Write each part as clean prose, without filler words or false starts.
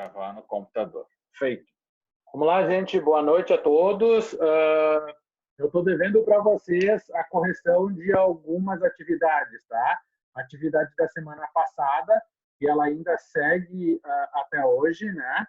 gravar no computador. Feito. Vamos lá, gente. Boa noite a todos. Eu estou devendo para vocês a correção de algumas atividades, tá? Atividade da semana passada, e ela ainda segue até hoje, né?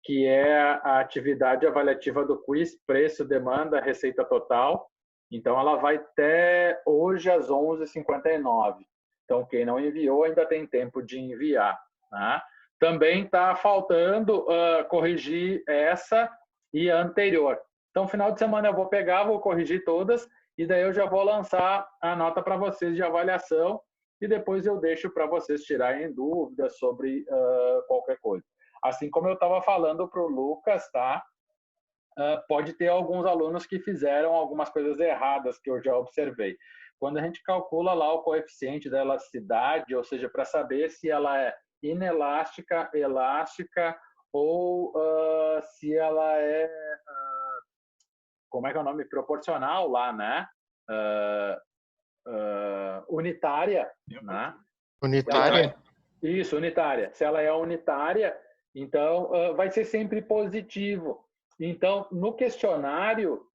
Que é a atividade avaliativa do quiz, preço, demanda, receita total. Então, ela vai até hoje às 11h59. Então, quem não enviou ainda tem tempo de enviar, tá? Também está faltando corrigir essa e a anterior. Então, final de semana eu vou pegar, vou corrigir todas e daí eu já vou lançar a nota para vocês de avaliação e depois eu deixo para vocês tirarem dúvidas sobre qualquer coisa. Assim como eu estava falando para o Lucas, tá? Pode ter alguns alunos que fizeram algumas coisas erradas que eu já observei. Quando a gente calcula lá o coeficiente da elasticidade, ou seja, para saber se ela é inelástica, elástica ou se ela é, como é que é o nome? Proporcional lá, né? Unitária, né? Unitária? Isso, unitária. Se ela é unitária, então vai ser sempre positivo. Então, no questionário,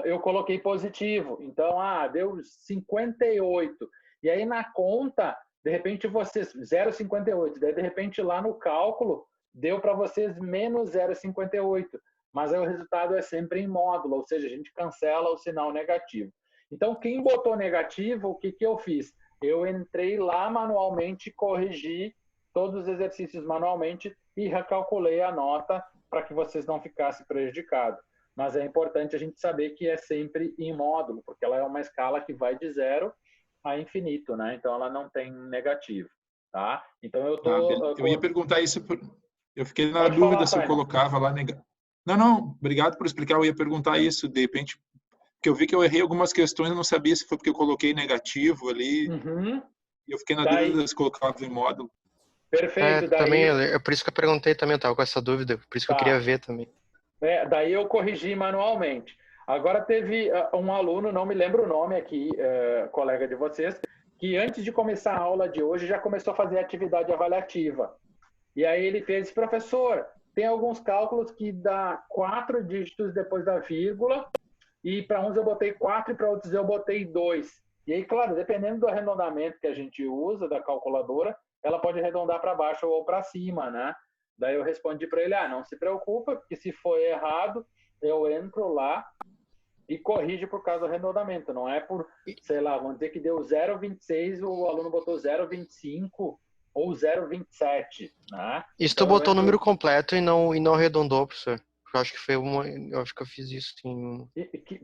eu coloquei positivo. Então, deu 58. E aí, na conta, de repente, vocês... 0,58. Daí, de repente, lá no cálculo, deu para vocês menos 0,58. Mas aí o resultado é sempre em módulo, ou seja, a gente cancela o sinal negativo. Então, quem botou negativo, o que eu fiz? Eu entrei lá manualmente, corrigi todos os exercícios manualmente e recalculei a nota para que vocês não ficassem prejudicados. Mas é importante a gente saber que é sempre em módulo, porque ela é uma escala que vai de 0 a infinito, né? Então, ela não tem negativo, tá? Então, eu ia perguntar isso, eu fiquei na Pode dúvida falar, se eu colocava lá negativo. Não, obrigado por explicar, eu ia perguntar isso, de repente, porque eu vi que eu errei algumas questões, eu não sabia se foi porque eu coloquei negativo ali, e eu fiquei na dúvida se colocava em módulo. Perfeito, daí... Também, é por isso que eu perguntei também, eu estava com essa dúvida, por isso que eu queria ver também. Daí eu corrigi manualmente. Agora teve um aluno, não me lembro o nome aqui, colega de vocês, que antes de começar a aula de hoje já começou a fazer atividade avaliativa. E aí ele fez: professor, tem alguns cálculos que dá 4 dígitos depois da vírgula, e para uns eu botei 4 e para outros eu botei 2. E aí, claro, dependendo do arredondamento que a gente usa da calculadora, ela pode arredondar para baixo ou para cima, né? Daí eu respondi para ele: não se preocupa, porque se for errado, eu entro lá e corrijo por causa do arredondamento. Não é por, sei lá, vamos dizer que deu 0,26, o aluno botou 0,25 ou 0,27, né? Isso tu botou o número completo e não arredondou, professor. Eu acho que eu acho que eu fiz isso sim.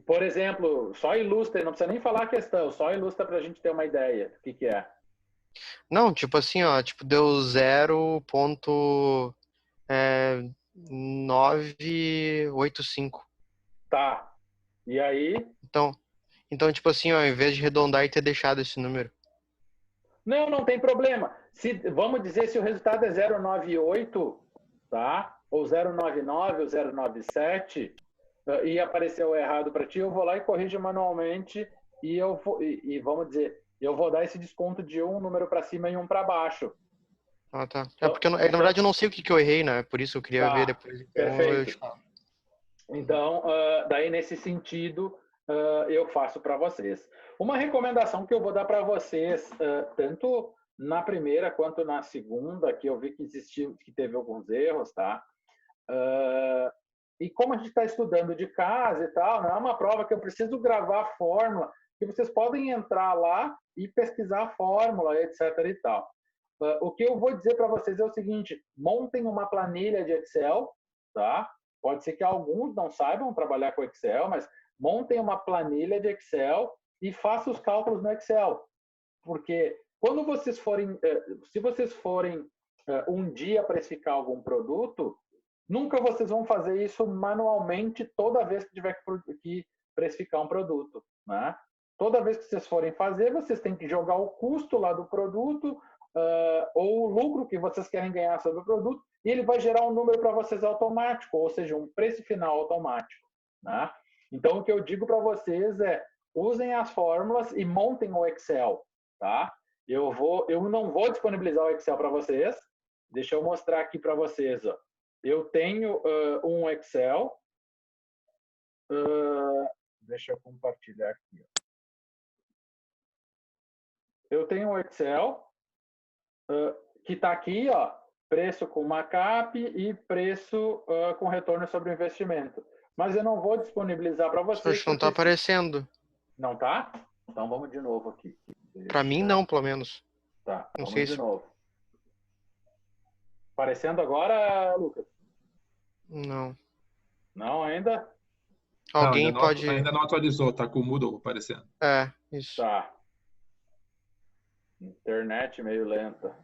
Por exemplo, só ilustra, não precisa nem falar a questão, só ilustra para a gente ter uma ideia do que é. Não, tipo assim, ó, tipo deu 0,985. Tá. E aí? Então, tipo assim, ó, ao invés de arredondar e ter deixado esse número. Não tem problema. Vamos dizer se o resultado é 0,98, tá? Ou 0,99 ou 0,97 e apareceu errado para ti, eu vou lá e corrijo manualmente e vamos dizer, eu vou dar esse desconto de um número para cima e um para baixo. Tá. Porque na verdade eu não sei o que eu errei, né? Por isso eu queria ver depois. Então, perfeito. Então, daí nesse sentido, eu faço para vocês. Uma recomendação que eu vou dar para vocês, tanto na primeira quanto na segunda, que eu vi que teve alguns erros, tá? E como a gente está estudando de casa e tal, não é uma prova que eu preciso gravar a fórmula, que vocês podem entrar lá e pesquisar a fórmula, etc. e tal. O que eu vou dizer para vocês é o seguinte: montem uma planilha de Excel, tá? Pode ser que alguns não saibam trabalhar com Excel, mas montem uma planilha de Excel e façam os cálculos no Excel. Porque quando vocês forem, se vocês forem um dia precificar algum produto, nunca vocês vão fazer isso manualmente toda vez que tiver que precificar um produto, né? Toda vez que vocês forem fazer, vocês têm que jogar o custo lá do produto ou o lucro que vocês querem ganhar sobre o produto, e ele vai gerar um número para vocês automático, ou seja, um preço final automático, né? Então, o que eu digo para vocês é: usem as fórmulas e montem o Excel, tá? Eu não vou disponibilizar o Excel para vocês, Deixa eu mostrar aqui para vocês. Ó. Eu tenho um Excel. Deixa eu compartilhar aqui. Ó. Eu tenho um Excel que está aqui, ó, preço com markup e preço com retorno sobre o investimento. Mas eu não vou disponibilizar para vocês. Acho que não está aparecendo. Não tá? Então vamos de novo aqui. Para mim não, pelo menos. Tá, não vamos sei de se... novo. Aparecendo agora, Lucas? Não. Não ainda? Alguém não, pode... Ainda não atualizou, tá com o Moodle aparecendo. Isso. Tá. Internet meio lenta.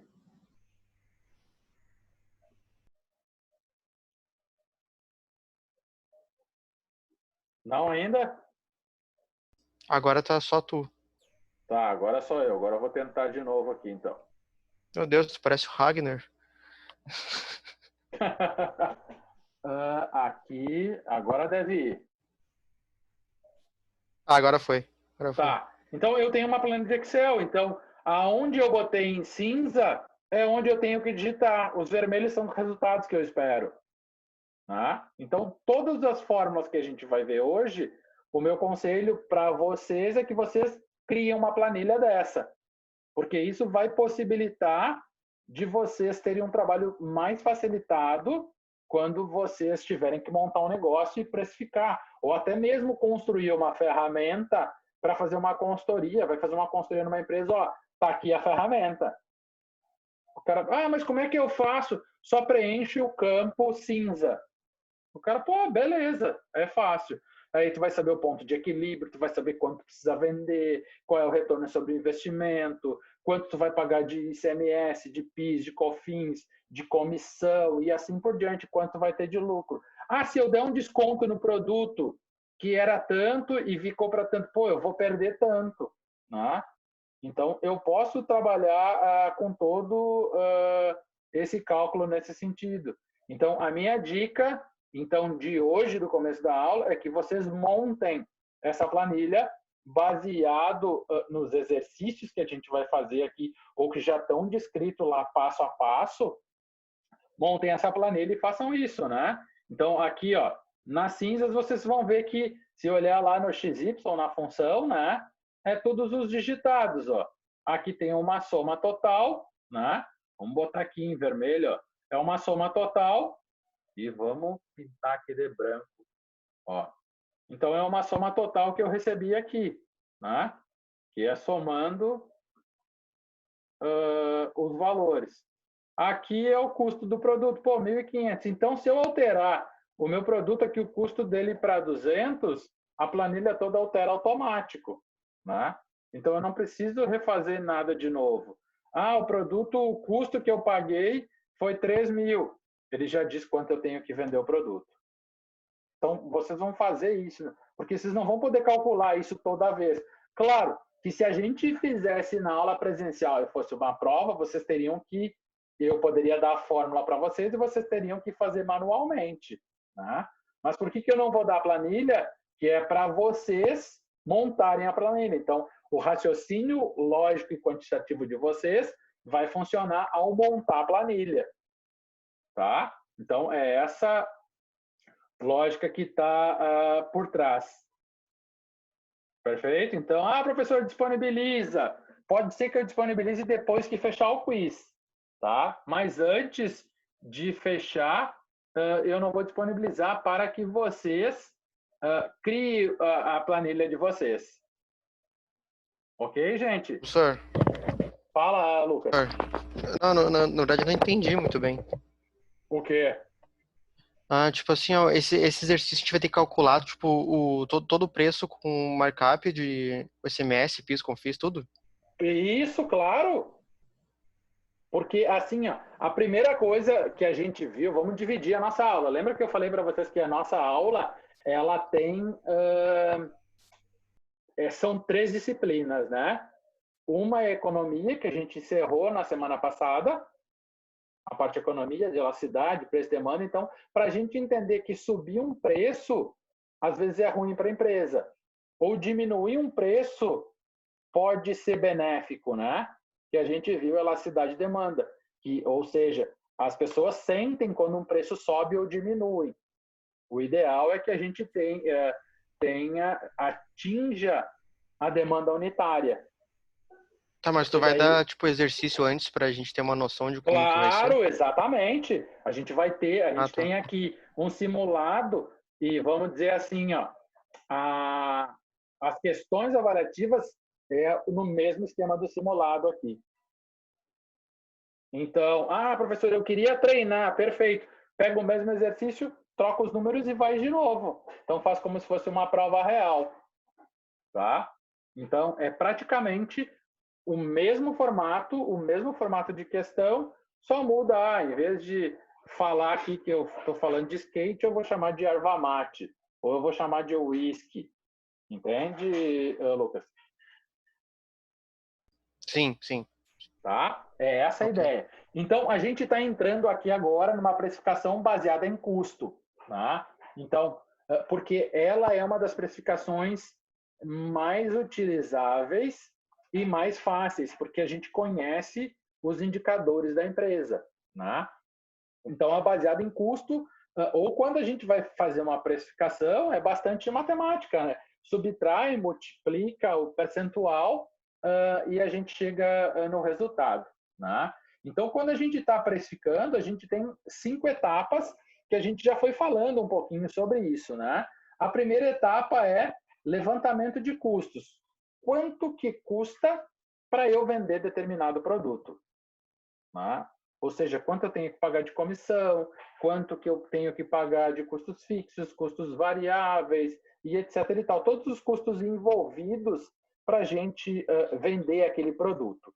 Não ainda? Agora tá só tu. Tá, agora sou eu. Agora eu vou tentar de novo aqui, então. Meu Deus, tu parece o Ragnar. Aqui, agora deve ir. Agora foi. Tá. Então, eu tenho uma planilha de Excel. Então, aonde eu botei em cinza é onde eu tenho que digitar. Os vermelhos são os resultados que eu espero. Tá? Então, todas as fórmulas que a gente vai ver hoje, o meu conselho para vocês é que vocês criem uma planilha dessa. Porque isso vai possibilitar de vocês terem um trabalho mais facilitado quando vocês tiverem que montar um negócio e precificar. Ou até mesmo construir uma ferramenta para fazer uma consultoria. Vai fazer uma consultoria numa empresa, ó, tá aqui a ferramenta. O cara, mas como é que eu faço? Só preenche o campo cinza. O cara, pô, beleza, é fácil. Aí tu vai saber o ponto de equilíbrio, tu vai saber quanto precisa vender, qual é o retorno sobre o investimento, quanto tu vai pagar de ICMS, de PIS, de COFINS, de comissão e assim por diante, quanto tu vai ter de lucro. Se eu der um desconto no produto que era tanto e ficou para tanto, pô, eu vou perder tanto, né? Então, eu posso trabalhar com todo esse cálculo nesse sentido. Então, a minha dica de hoje, do começo da aula, é que vocês montem essa planilha baseado nos exercícios que a gente vai fazer aqui, ou que já estão descritos lá passo a passo. Montem essa planilha e façam isso, né? Então, aqui, ó, nas cinzas, vocês vão ver que, se olhar lá no XY, na função, né? É todos os digitados, ó. Aqui tem uma soma total, né? Vamos botar aqui em vermelho, ó. É uma soma total. E vamos pintar aqui de branco. Ó. Então, é uma soma total que eu recebi aqui, né? Que é somando os valores. Aqui é o custo do produto, pô, 1.500. Então, se eu alterar o meu produto aqui, o custo dele para 200, a planilha toda altera automático, né? Então, eu não preciso refazer nada de novo. O produto, o custo que eu paguei foi 3.000. Ele já diz quanto eu tenho que vender o produto. Então, vocês vão fazer isso, porque vocês não vão poder calcular isso toda vez. Claro que se a gente fizesse na aula presencial e fosse uma prova, vocês teriam que... Eu poderia dar a fórmula para vocês e vocês teriam que fazer manualmente. Né? Mas por que eu não vou dar a planilha? Que é para vocês montarem a planilha. Então, o raciocínio lógico e quantitativo de vocês vai funcionar ao montar a planilha. Tá? Então, é essa lógica que está por trás. Perfeito? Então, professor, disponibiliza. Pode ser que eu disponibilize depois que fechar o quiz. Tá? Mas antes de fechar, eu não vou disponibilizar para que vocês criem a planilha de vocês. Ok, gente? Professor. Fala, Lucas. Não, na verdade, eu não entendi muito bem. O quê? Tipo assim, ó, esse exercício a gente vai ter que calcular, tipo, todo o preço com markup de ICMS, PIS, COFINS, tudo? Isso, claro. Porque, assim, ó, a primeira coisa que a gente viu, vamos dividir a nossa aula. Lembra que eu falei para vocês que a nossa aula, ela tem... são 3 disciplinas, né? Uma é economia, que a gente encerrou na semana passada, a parte de economia, de elasticidade, preço e demanda. Então, para a gente entender que subir um preço, às vezes é ruim para a empresa. Ou diminuir um preço pode ser benéfico, né? Que a gente viu elasticidade e demanda. Ou seja, As pessoas sentem quando um preço sobe ou diminui. O ideal é que a gente atinja a demanda unitária. Tá, mas tu vai dar, tipo, exercício antes pra gente ter uma noção de como que vai ser? Claro, exatamente. A gente tem aqui um simulado e vamos dizer assim, ó, as questões avaliativas no mesmo esquema do simulado aqui. Então, professor, eu queria treinar, perfeito. Pega o mesmo exercício, troca os números e vai de novo. Então, faz como se fosse uma prova real, tá? Então, é praticamente o mesmo formato de questão, só muda, em vez de falar aqui que eu estou falando de skate, eu vou chamar de erva mate, ou eu vou chamar de whisky. Entende, Lucas? Sim, sim. Tá? É essa a ideia. Então, a gente está entrando aqui agora numa precificação baseada em custo. Tá? Então, porque ela é uma das precificações mais utilizáveis e mais fáceis, porque a gente conhece os indicadores da empresa. Né? Então, é baseada em custo, ou quando a gente vai fazer uma precificação, é bastante matemática. Né? Subtrai, multiplica o percentual e a gente chega no resultado. Né? Então, quando a gente está precificando, a gente tem 5 etapas que a gente já foi falando um pouquinho sobre isso. Né? A primeira etapa é levantamento de custos. Quanto que custa para eu vender determinado produto? Né? Ou seja, quanto eu tenho que pagar de comissão, quanto que eu tenho que pagar de custos fixos, custos variáveis e etc. e tal. Todos os custos envolvidos para a gente vender aquele produto.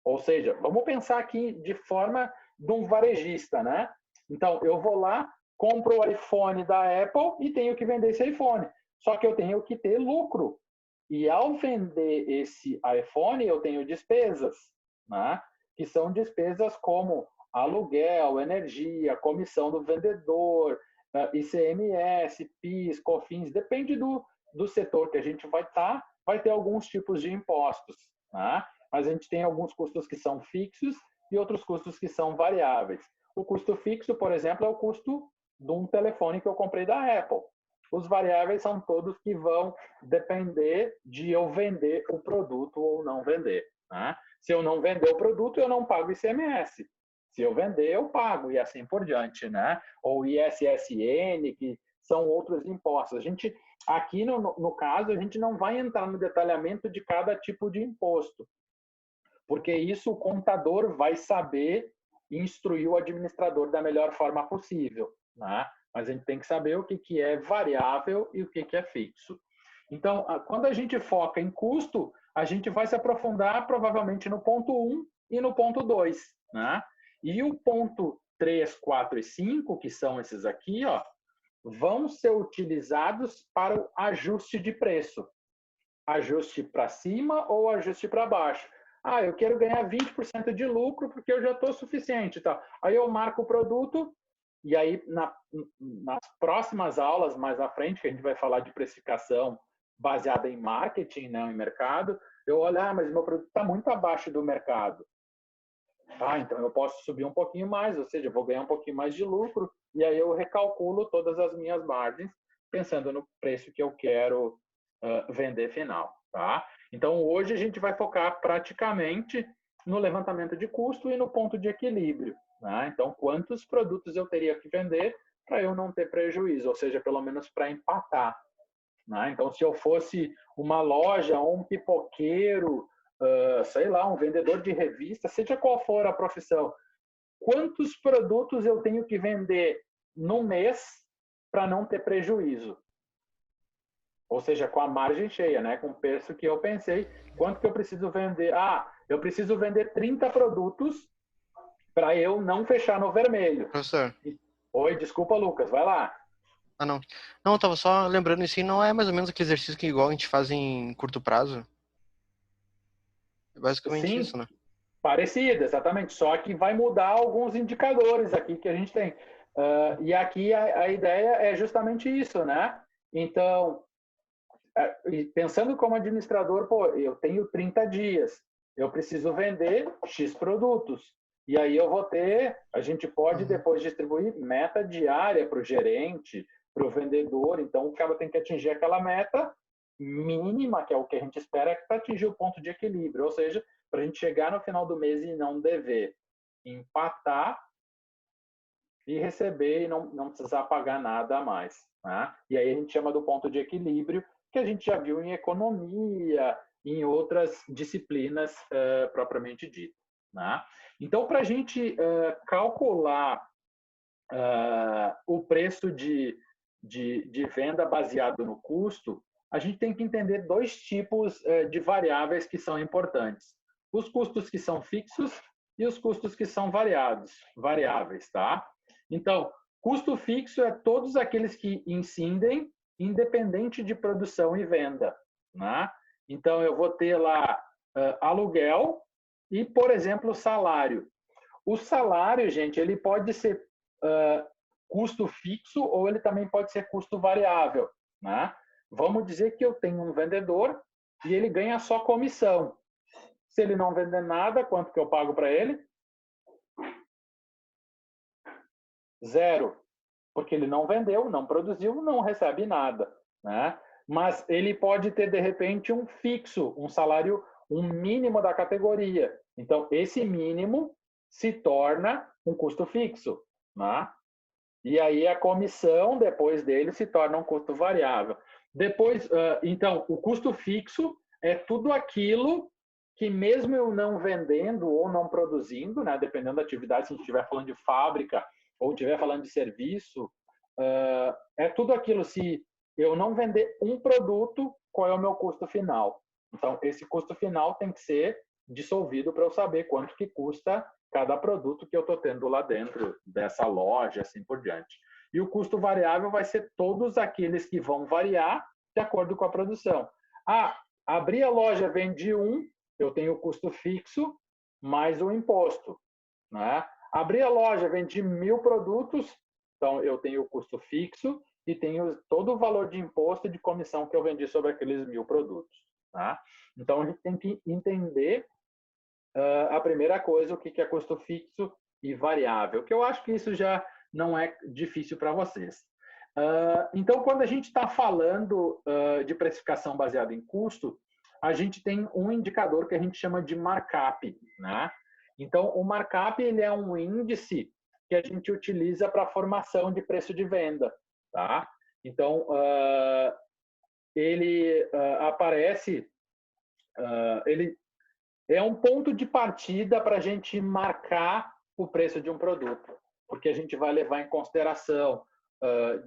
Ou seja, vamos pensar aqui de forma de um varejista, né? Então, eu vou lá, compro o iPhone da Apple e tenho que vender esse iPhone. Só que eu tenho que ter lucro. E ao vender esse iPhone, eu tenho despesas, né? Que são despesas como aluguel, energia, comissão do vendedor, ICMS, PIS, COFINS, depende do setor que a gente vai estar, vai ter alguns tipos de impostos, né? Mas a gente tem alguns custos que são fixos e outros custos que são variáveis. O custo fixo, por exemplo, é o custo de um telefone que eu comprei da Apple. Os variáveis são todos que vão depender de eu vender o produto ou não vender. Né? Se eu não vender o produto, eu não pago ICMS. Se eu vender, eu pago, e assim por diante. Né? Ou ISSN, que são outros impostos. A gente, aqui, no caso, a gente não vai entrar no detalhamento de cada tipo de imposto, porque isso o contador vai saber instruir o administrador da melhor forma possível. Né? Mas a gente tem que saber o que é variável e o que é fixo. Então, quando a gente foca em custo, a gente vai se aprofundar provavelmente no ponto 1 e no ponto 2. Né? E o ponto 3, 4 e 5, que são esses aqui, ó, vão ser utilizados para o ajuste de preço. Ajuste para cima ou ajuste para baixo. Eu quero ganhar 20% de lucro porque eu já estou suficiente. Tá? Aí eu marco o produto e aí nas próximas aulas mais à frente, que a gente vai falar de precificação baseada em marketing, né, em mercado, eu olho, mas meu produto está muito abaixo do mercado. Então eu posso subir um pouquinho mais, ou seja, eu vou ganhar um pouquinho mais de lucro e aí eu recalculo todas as minhas margens pensando no preço que eu quero vender final. Tá? Então, hoje a gente vai focar praticamente no levantamento de custo e no ponto de equilíbrio. Né? Então, quantos produtos eu teria que vender para eu não ter prejuízo, ou seja, pelo menos para empatar. Né? Então, se eu fosse uma loja ou um pipoqueiro, sei lá, um vendedor de revista, seja qual for a profissão, quantos produtos eu tenho que vender no mês para não ter prejuízo? Ou seja, com a margem cheia, né? Com o preço que eu pensei, quanto que eu preciso vender? Eu preciso vender 30 produtos para eu não fechar no vermelho. Professor. Oi, desculpa, Lucas, vai lá. Não. Não, eu tava só lembrando isso aí, não é mais ou menos aquele exercício que igual a gente faz em curto prazo? É basicamente Sim, isso, né? parecido, exatamente. Só que vai mudar alguns indicadores aqui que a gente tem. E aqui a ideia é justamente isso, né? Então, pensando como administrador, eu tenho 30 dias, eu preciso vender X produtos. E aí a gente pode depois distribuir meta diária para o gerente, para o vendedor. Então, o cara tem que atingir aquela meta mínima, que é o que a gente espera, para atingir o ponto de equilíbrio. Ou seja, para a gente chegar no final do mês e não dever, empatar e receber e não precisar pagar nada a mais. Né? E aí a gente chama do ponto de equilíbrio, que a gente já viu em economia, em outras disciplinas propriamente dito. Né? Então, para a gente calcular o preço de venda baseado no custo, a gente tem que entender dois tipos de variáveis que são importantes. Os custos que são fixos e os custos que são variáveis, tá? Então, custo fixo é todos aqueles que incidem independente de produção e venda, né? Então, eu vou ter lá aluguel e, por exemplo, salário. O salário, gente, ele pode ser custo fixo ou ele também pode ser custo variável, né? Vamos dizer que eu tenho um vendedor e ele ganha só comissão. Se ele não vender nada, quanto que eu pago para ele? 0. Porque ele não vendeu, não produziu, não recebe nada, né? Mas ele pode ter, de repente, um fixo, um salário, um mínimo da categoria. Então, esse mínimo se torna um custo fixo, né? E aí a comissão, depois dele, se torna um custo variável. Depois, então, o custo fixo é tudo aquilo que mesmo eu não vendendo ou não produzindo, né, dependendo da atividade, se a gente estiver falando de fábrica ou estiver falando de serviço, é tudo aquilo, se eu não vender um produto, qual é o meu custo final? Então, esse custo final tem que ser dissolvido para eu saber quanto que custa cada produto que eu estou tendo lá dentro dessa loja, assim por diante. E o custo variável vai ser todos aqueles que vão variar de acordo com a produção. Abri a loja, vendi eu tenho o custo fixo mais o imposto. Né? Abri a loja, vendi 1.000 produtos, então eu tenho o custo fixo e tenho todo o valor de imposto e de comissão que eu vendi sobre aqueles 1.000 produtos. Tá? Então a gente tem que entender a primeira coisa, o que é custo fixo e variável, que eu acho que isso já não é difícil para vocês. Então, quando a gente está falando de precificação baseada em custo, a gente tem um indicador que a gente chama de markup, né? Então, o markup ele é um índice que a gente utiliza para a formação de preço de venda, tá? Então, ele aparece, ele é um ponto de partida para a gente marcar o preço de um produto, porque a gente vai levar em consideração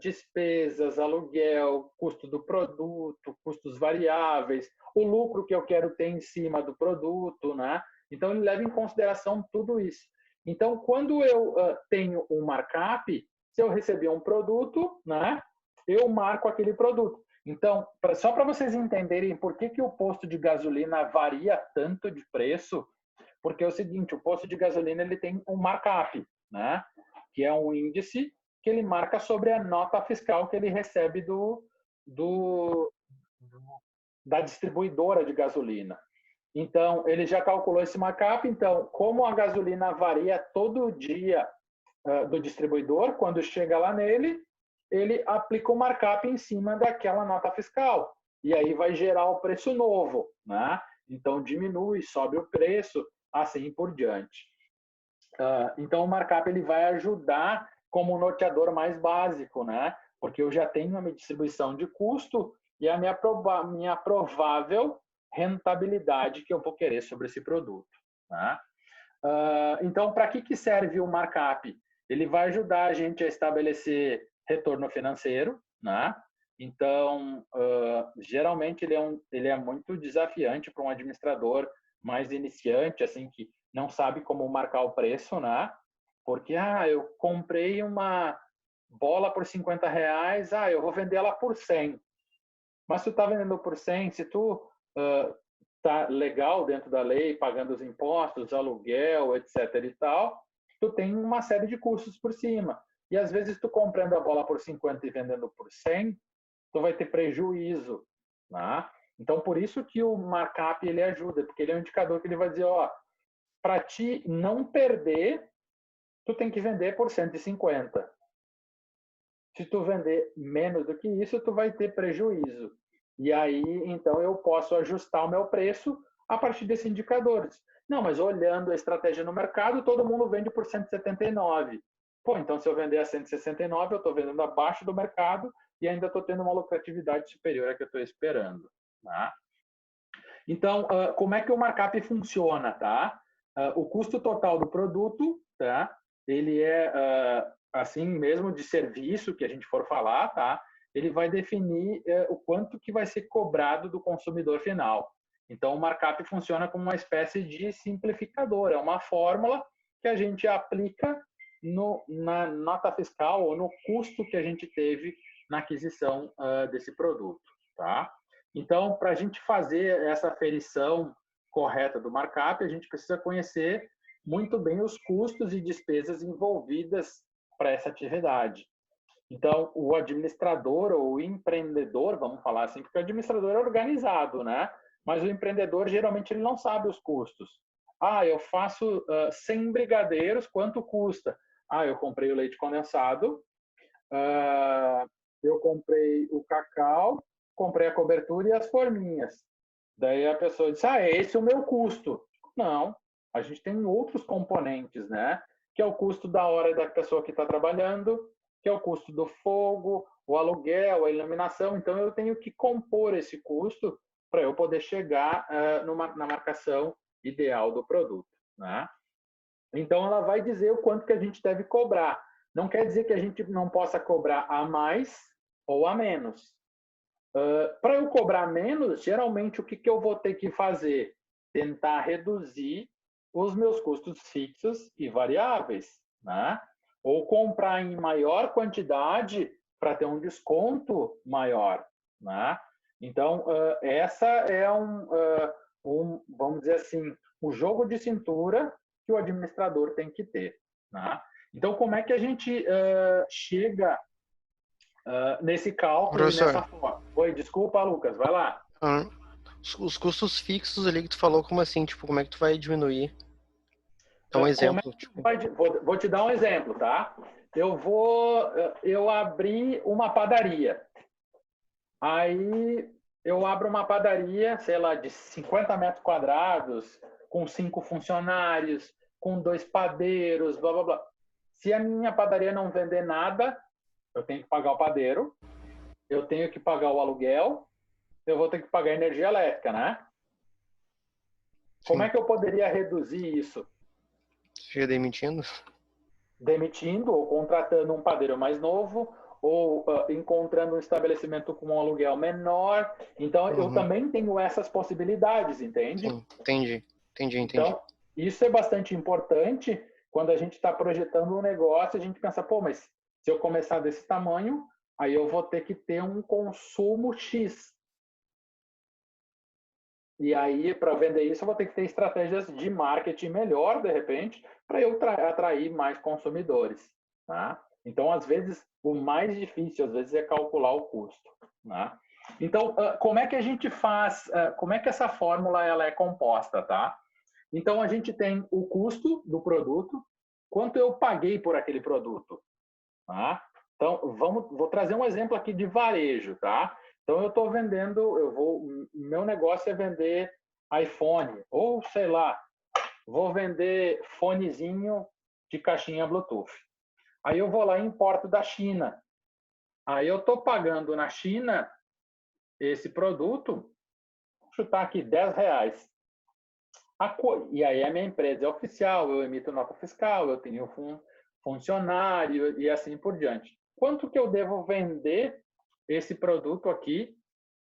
despesas, aluguel, custo do produto, custos variáveis, o lucro que eu quero ter em cima do produto, né? Então, ele leva em consideração tudo isso. Então, quando eu tenho um markup, se eu receber um produto, né, eu marco aquele produto. Então, só para vocês entenderem por que o posto de gasolina varia tanto de preço, porque é o seguinte, o posto de gasolina ele tem um markup, né, que é um índice que ele marca sobre a nota fiscal que ele recebe da distribuidora de gasolina. Então, ele já calculou esse markup. Então, como a gasolina varia todo dia do distribuidor, quando chega lá nele, ele aplica o markup em cima daquela nota fiscal. E aí vai gerar o preço novo, né? Então, diminui, sobe o preço, assim por diante. Então, o markup ele vai ajudar como um norteador mais básico, né? Porque eu já tenho a minha distribuição de custo e a minha provável rentabilidade que eu vou querer sobre esse produto. Né? Então, para que serve o markup? Ele vai ajudar a gente a estabelecer retorno financeiro, né? Então, geralmente ele é muito desafiante para um administrador mais iniciante, assim, que não sabe como marcar o preço, né? Porque, eu comprei uma bola por R$50, eu vou vender ela por 100. Mas se tu está vendendo por 100, se tu tá legal dentro da lei, pagando os impostos, aluguel, etc e tal, tu tem uma série de custos por cima. E às vezes tu comprando a bola por 50 e vendendo por 100, tu vai ter prejuízo, né? Então por isso que o markup ele ajuda, porque ele é um indicador que ele vai dizer, para ti não perder, tu tem que vender por 150. Se tu vender menos do que isso, tu vai ter prejuízo. E aí, então, eu posso ajustar o meu preço a partir desses indicadores. Não, mas olhando a estratégia no mercado, todo mundo vende por 179. Pô, então se eu vender a 169, eu estou vendendo abaixo do mercado e ainda estou tendo uma lucratividade superior à que eu estou esperando. Tá? Então, como é que o markup funciona? Tá? O custo total do produto, tá? Ele é, assim mesmo, de serviço que a gente for falar, tá? Ele vai definir o quanto que vai ser cobrado do consumidor final. Então, o markup funciona como uma espécie de simplificador, é uma fórmula que a gente aplica na nota fiscal ou no custo que a gente teve na aquisição desse produto. Tá? Então, para a gente fazer essa aferição correta do markup, a gente precisa conhecer muito bem os custos e despesas envolvidas para essa atividade. Então, o administrador ou o empreendedor, vamos falar assim, porque o administrador é organizado, né? Mas o empreendedor, geralmente, ele não sabe os custos. Ah, eu faço 100 brigadeiros, quanto custa? Ah, eu comprei o leite condensado, eu comprei o cacau, comprei a cobertura e as forminhas. Daí a pessoa diz, esse é o meu custo. Não, a gente tem outros componentes, né? Que é o custo da hora da pessoa que está trabalhando, que é o custo do fogo, o aluguel, a iluminação. Então, eu tenho que compor esse custo para eu poder chegar na marcação ideal do produto. Né? Então, ela vai dizer o quanto que a gente deve cobrar. Não quer dizer que a gente não possa cobrar a mais ou a menos. Para eu cobrar menos, geralmente, o que eu vou ter que fazer? Tentar reduzir os meus custos fixos e variáveis. Né? Ou comprar em maior quantidade para ter um desconto maior. Né? Então, essa é vamos dizer assim, o jogo de cintura que o administrador tem que ter. Né? Então, como é que a gente chega nesse cálculo, professor, nessa forma? Oi, desculpa, Lucas, vai lá. Os custos fixos ali que tu falou, como assim? Tipo, como é que tu vai diminuir? Dá um exemplo. Vou te dar um exemplo, tá? Eu abri uma padaria. Aí eu abro uma padaria, sei lá, de 50 metros quadrados, com 5 funcionários, com 2 padeiros, blá, blá, blá. Se a minha padaria não vender nada, eu tenho que pagar o padeiro, eu tenho que pagar o aluguel, eu vou ter que pagar a energia elétrica, né? Sim. Como é que eu poderia reduzir isso? Seja demitindo? Demitindo ou contratando um padeiro mais novo, ou encontrando um estabelecimento com um aluguel menor. Então, eu também tenho essas possibilidades, entende? Sim, entendi. Então, isso é bastante importante quando a gente está projetando um negócio, a gente pensa, pô, mas se eu começar desse tamanho, aí eu vou ter que ter um consumo X. E aí, para vender isso, eu vou ter que ter estratégias de marketing melhor, de repente, para eu atrair mais consumidores. Tá? Então, às vezes, o mais difícil, às vezes, é calcular o custo. Tá? Então, como é que a gente faz, como é que essa fórmula ela é composta? Tá? Então, a gente tem o custo do produto, quanto eu paguei por aquele produto. Tá? Então, vou trazer um exemplo aqui de varejo. Tá? Então, eu estou vendendo, meu negócio é vender iPhone, ou sei lá, vou vender fonezinho de caixinha Bluetooth. Aí eu vou lá e importo da China. Aí eu estou pagando na China esse produto, vou chutar aqui, R$10. E aí a minha empresa é oficial, eu emito nota fiscal, eu tenho funcionário e assim por diante. Quanto que eu devo vender esse produto aqui,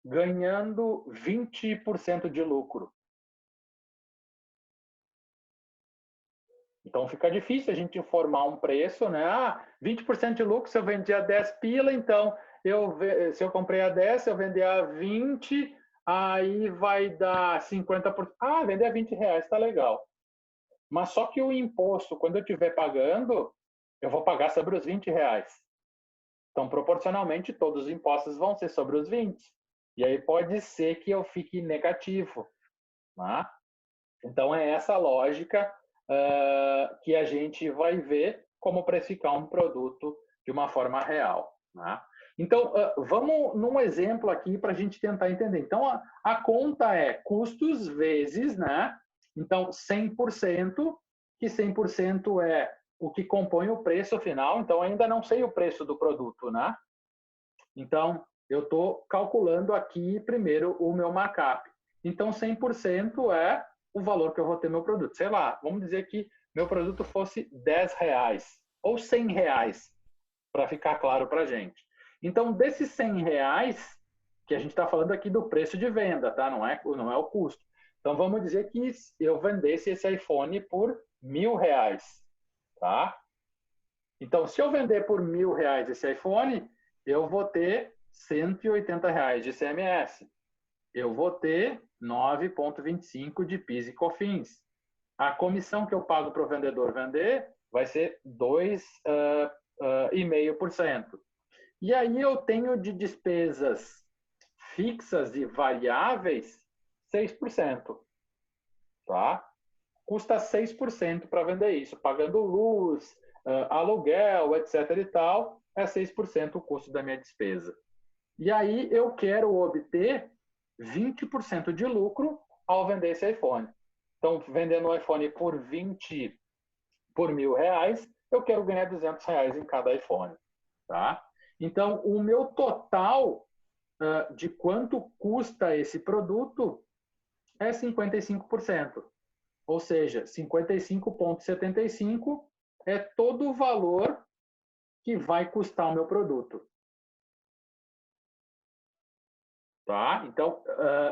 ganhando 20% de lucro? Então, fica difícil a gente informar um preço, né? 20% de lucro, se eu vendi a 10 pila, então, se eu comprei a 10, se eu vender a 20, aí vai dar 50%. Vender a R$20, tá legal. Mas só que o imposto, quando eu estiver pagando, eu vou pagar sobre os R$20. Então, proporcionalmente, todos os impostos vão ser sobre os 20. E aí pode ser que eu fique negativo. Né? Então, é essa lógica que a gente vai ver como precificar um produto de uma forma real, né? Então, vamos num exemplo aqui para a gente tentar entender. Então, a conta é custos vezes, né? Então, 100%, que 100% é o que compõe o preço final. Então, ainda não sei o preço do produto, né? Então, eu estou calculando aqui primeiro o meu markup. Então, 100% é o valor que eu vou ter meu produto. Sei lá, vamos dizer que meu produto fosse R$10 ou R$100, para ficar claro para a gente. Então, desses R$100, que a gente está falando aqui do preço de venda, tá? Não é o custo. Então, vamos dizer que eu vendesse esse iPhone por R$1.000, tá? Então, se eu vender por R$1.000 esse iPhone, eu vou ter R$180 de ICMS. Eu vou ter 9,25 de PIS e COFINS. A comissão que eu pago para o vendedor vender vai ser 2,5%. E aí eu tenho de despesas fixas e variáveis 6%. Tá? Custa 6% para vender isso, pagando luz, aluguel, etc. e tal, é 6% o custo da minha despesa. E aí eu quero obter 20% de lucro ao vender esse iPhone. Então, vendendo o iPhone por R$1.000, eu quero ganhar R$200 em cada iPhone. Tá? Então, o meu total de quanto custa esse produto é 55%. Ou seja, 55,75 é todo o valor que vai custar o meu produto. Tá? Então,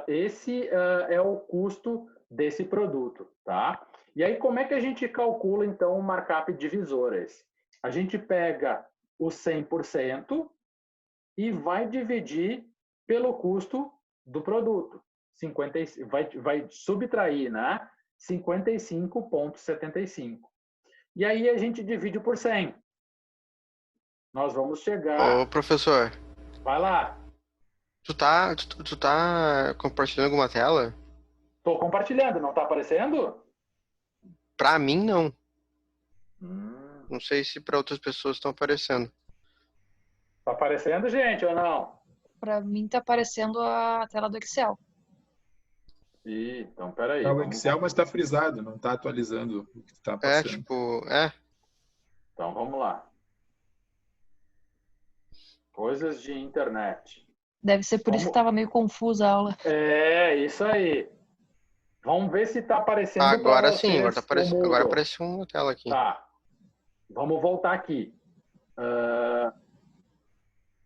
esse é o custo desse produto. Tá? E aí, como é que a gente calcula, então, o markup divisores? A gente pega o 100% e vai dividir pelo custo do produto. Vai subtrair, né? 55,75. E aí a gente divide por 100. Nós vamos chegar... Ô, professor. Vai lá. Tu tá compartilhando alguma tela? Tô compartilhando, não tá aparecendo? Pra mim, não. Não sei se para outras pessoas estão aparecendo. Tá aparecendo, gente, ou não? Para mim tá aparecendo a tela do Excel. Então, peraí. Tá o Excel, mas está frisado, não está atualizando o que está passando. Então, vamos lá. Coisas de internet. Deve ser por isso que estava meio confusa a aula. É, isso aí. Vamos ver se está aparecendo para vocês. Agora sim, agora apareceu uma tela aqui. Tá. Vamos voltar aqui.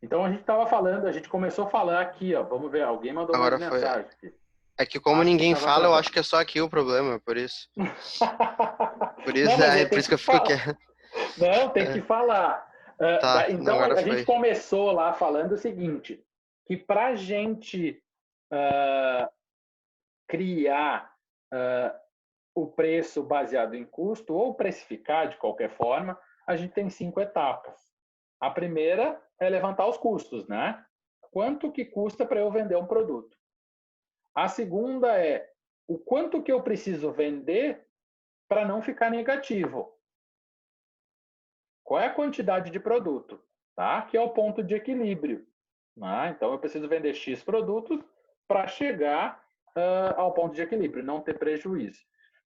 Então a gente estava falando, a gente começou a falar aqui, ó. Vamos ver, alguém mandou uma mensagem aqui. É que como ninguém fala, eu acho que é só aqui o problema, por isso. Por isso, por isso que eu fico quieto. Não, tem que falar. Então a gente foi. começou lá falando o seguinte, que para a gente criar o preço baseado em custo ou precificar de qualquer forma, a gente tem 5 etapas. A primeira é levantar os custos, né? Quanto que custa para eu vender um produto? A segunda é o quanto que eu preciso vender para não ficar negativo. Qual é a quantidade de produto? Tá? Que é o ponto de equilíbrio. Né? Então, eu preciso vender X produtos para chegar ao ponto de equilíbrio, não ter prejuízo.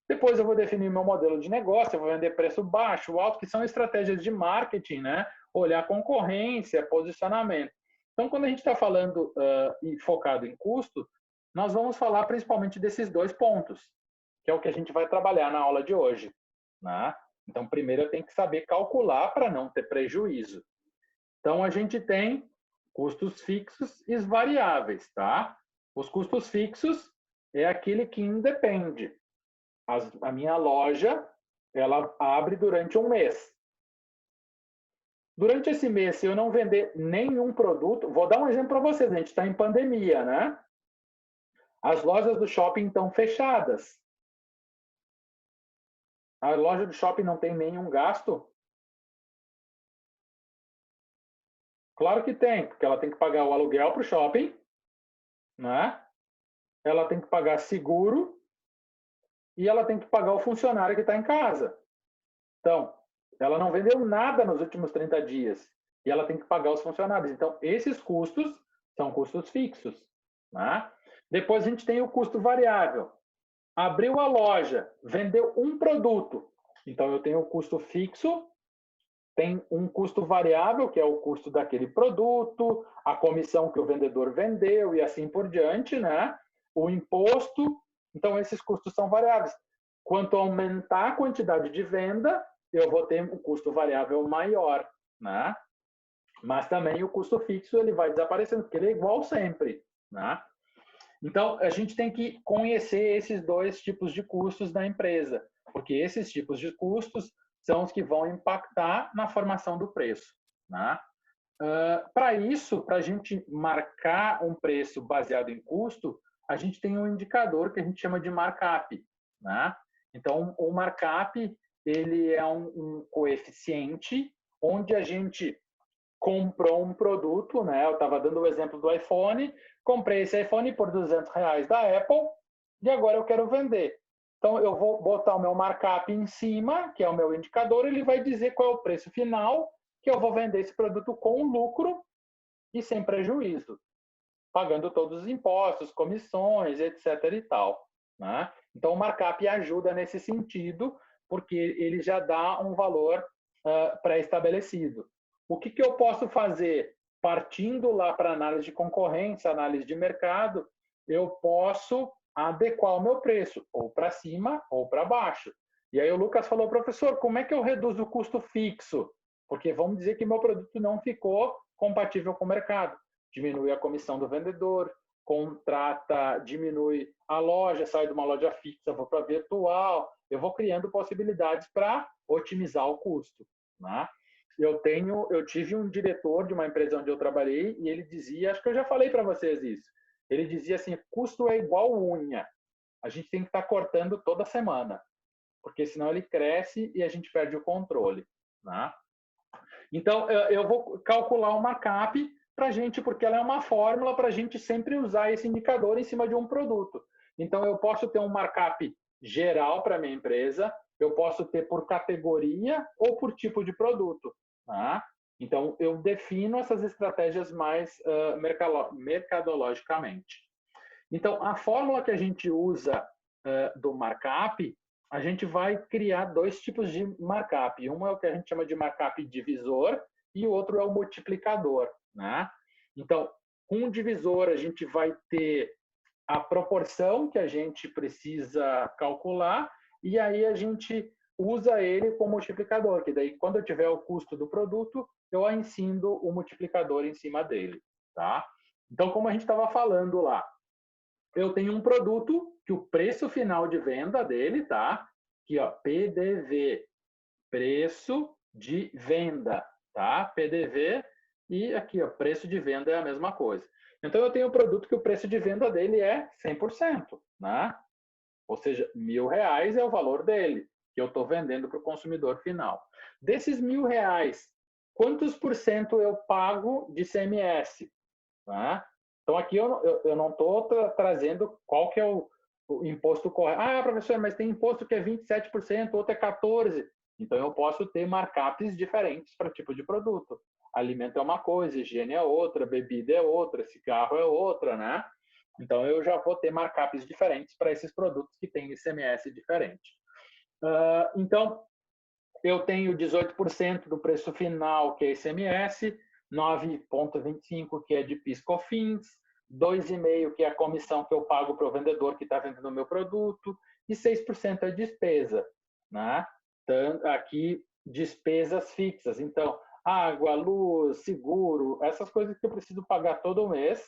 Depois eu vou definir meu modelo de negócio, eu vou vender preço baixo, alto, que são estratégias de marketing, né? Olhar concorrência, posicionamento. Então, quando a gente está falando e focado em custo, nós vamos falar principalmente desses 2 pontos, que é o que a gente vai trabalhar na aula de hoje. Né? Então, primeiro eu tenho que saber calcular para não ter prejuízo. Então, a gente tem custos fixos e variáveis. Tá? Os custos fixos é aquele que independe. A minha loja, ela abre durante um mês. Durante esse mês, se eu não vender nenhum produto, vou dar um exemplo para vocês, a gente está em pandemia, né? As lojas do shopping estão fechadas. A loja do shopping não tem nenhum gasto? Claro que tem, porque ela tem que pagar o aluguel para o shopping, né? Ela tem que pagar seguro e ela tem que pagar o funcionário que está em casa. Então, ela não vendeu nada nos últimos 30 dias e ela tem que pagar os funcionários. Então, esses custos são custos fixos. Né? Depois a gente tem o custo variável. Abriu a loja, vendeu um produto. Então, eu tenho o custo fixo, tem um custo variável, que é o custo daquele produto, a comissão que o vendedor vendeu e assim por diante, né? O imposto. Então, esses custos são variáveis. Quanto aumentar a quantidade de venda, eu vou ter um custo variável maior, né? Mas também o custo fixo ele vai desaparecendo, porque ele é igual sempre, né? Então, a gente tem que conhecer esses dois tipos de custos da empresa, porque esses tipos de custos são os que vão impactar na formação do preço, né? Para isso, para a gente marcar um preço baseado em custo, a gente tem um indicador que a gente chama de markup, né? Então, o markup ele é um coeficiente onde a gente comprou um produto, né? Eu estava dando o exemplo do iPhone, comprei esse iPhone por R$200 da Apple e agora eu quero vender. Então, eu vou botar o meu markup em cima, que é o meu indicador, ele vai dizer qual é o preço final que eu vou vender esse produto com lucro e sem prejuízo, pagando todos os impostos, comissões, etc. e tal. Né? Então, o markup ajuda nesse sentido, porque ele já dá um valor pré-estabelecido. O que eu posso fazer? Partindo lá para análise de concorrência, análise de mercado, eu posso adequar o meu preço, ou para cima ou para baixo. E aí o Lucas falou, professor, como é que eu reduzo o custo fixo? Porque vamos dizer que meu produto não ficou compatível com o mercado. Diminui a comissão do vendedor, diminui a loja, sai de uma loja fixa, vou para virtual, eu vou criando possibilidades para otimizar o custo. Né? Eu tive um diretor de uma empresa onde eu trabalhei e ele dizia, acho que eu já falei para vocês isso, ele dizia assim, custo é igual unha, a gente tem que estar cortando toda semana, porque senão ele cresce e a gente perde o controle. Né? Então, eu vou calcular o markup para a gente, porque ela é uma fórmula para a gente sempre usar esse indicador em cima de um produto. Então, eu posso ter um markup geral para a minha empresa, eu posso ter por categoria ou por tipo de produto. Tá? Então, eu defino essas estratégias mais mercadologicamente. Então, a fórmula que a gente usa do markup, a gente vai criar dois tipos de markup. Um é o que a gente chama de markup divisor e o outro é o multiplicador. Né? Então, com o divisor, a gente vai ter a proporção que a gente precisa calcular e aí a gente usa ele como multiplicador, que daí quando eu tiver o custo do produto, eu ensino o multiplicador em cima dele. Tá? Então, como a gente estava falando lá, eu tenho um produto que o preço final de venda dele, tá? Aqui, ó, PDV, preço de venda, tá? PDV e aqui, ó, preço de venda é a mesma coisa. Então, eu tenho um produto que o preço de venda dele é 100%, né? Ou seja, R$1.000 é o valor dele, que eu estou vendendo para o consumidor final. Desses R$1.000, quantos por cento eu pago de CMS? Tá? Então, aqui eu não estou trazendo qual que é o imposto correto. Ah, professor, mas tem imposto que é 27%, outro é 14%. Então, eu posso ter markups diferentes para tipo de produto. Alimento é uma coisa, higiene é outra, bebida é outra, cigarro é outra, né? Então, eu já vou ter markups diferentes para esses produtos que têm ICMS diferente. Então, eu tenho 18% do preço final, que é ICMS, 9,25% que é de PIS/COFINS, 2,5% que é a comissão que eu pago para o vendedor que está vendendo o meu produto, e 6% é despesa. Né? Então, aqui, despesas fixas. Então, água, luz, seguro, essas coisas que eu preciso pagar todo mês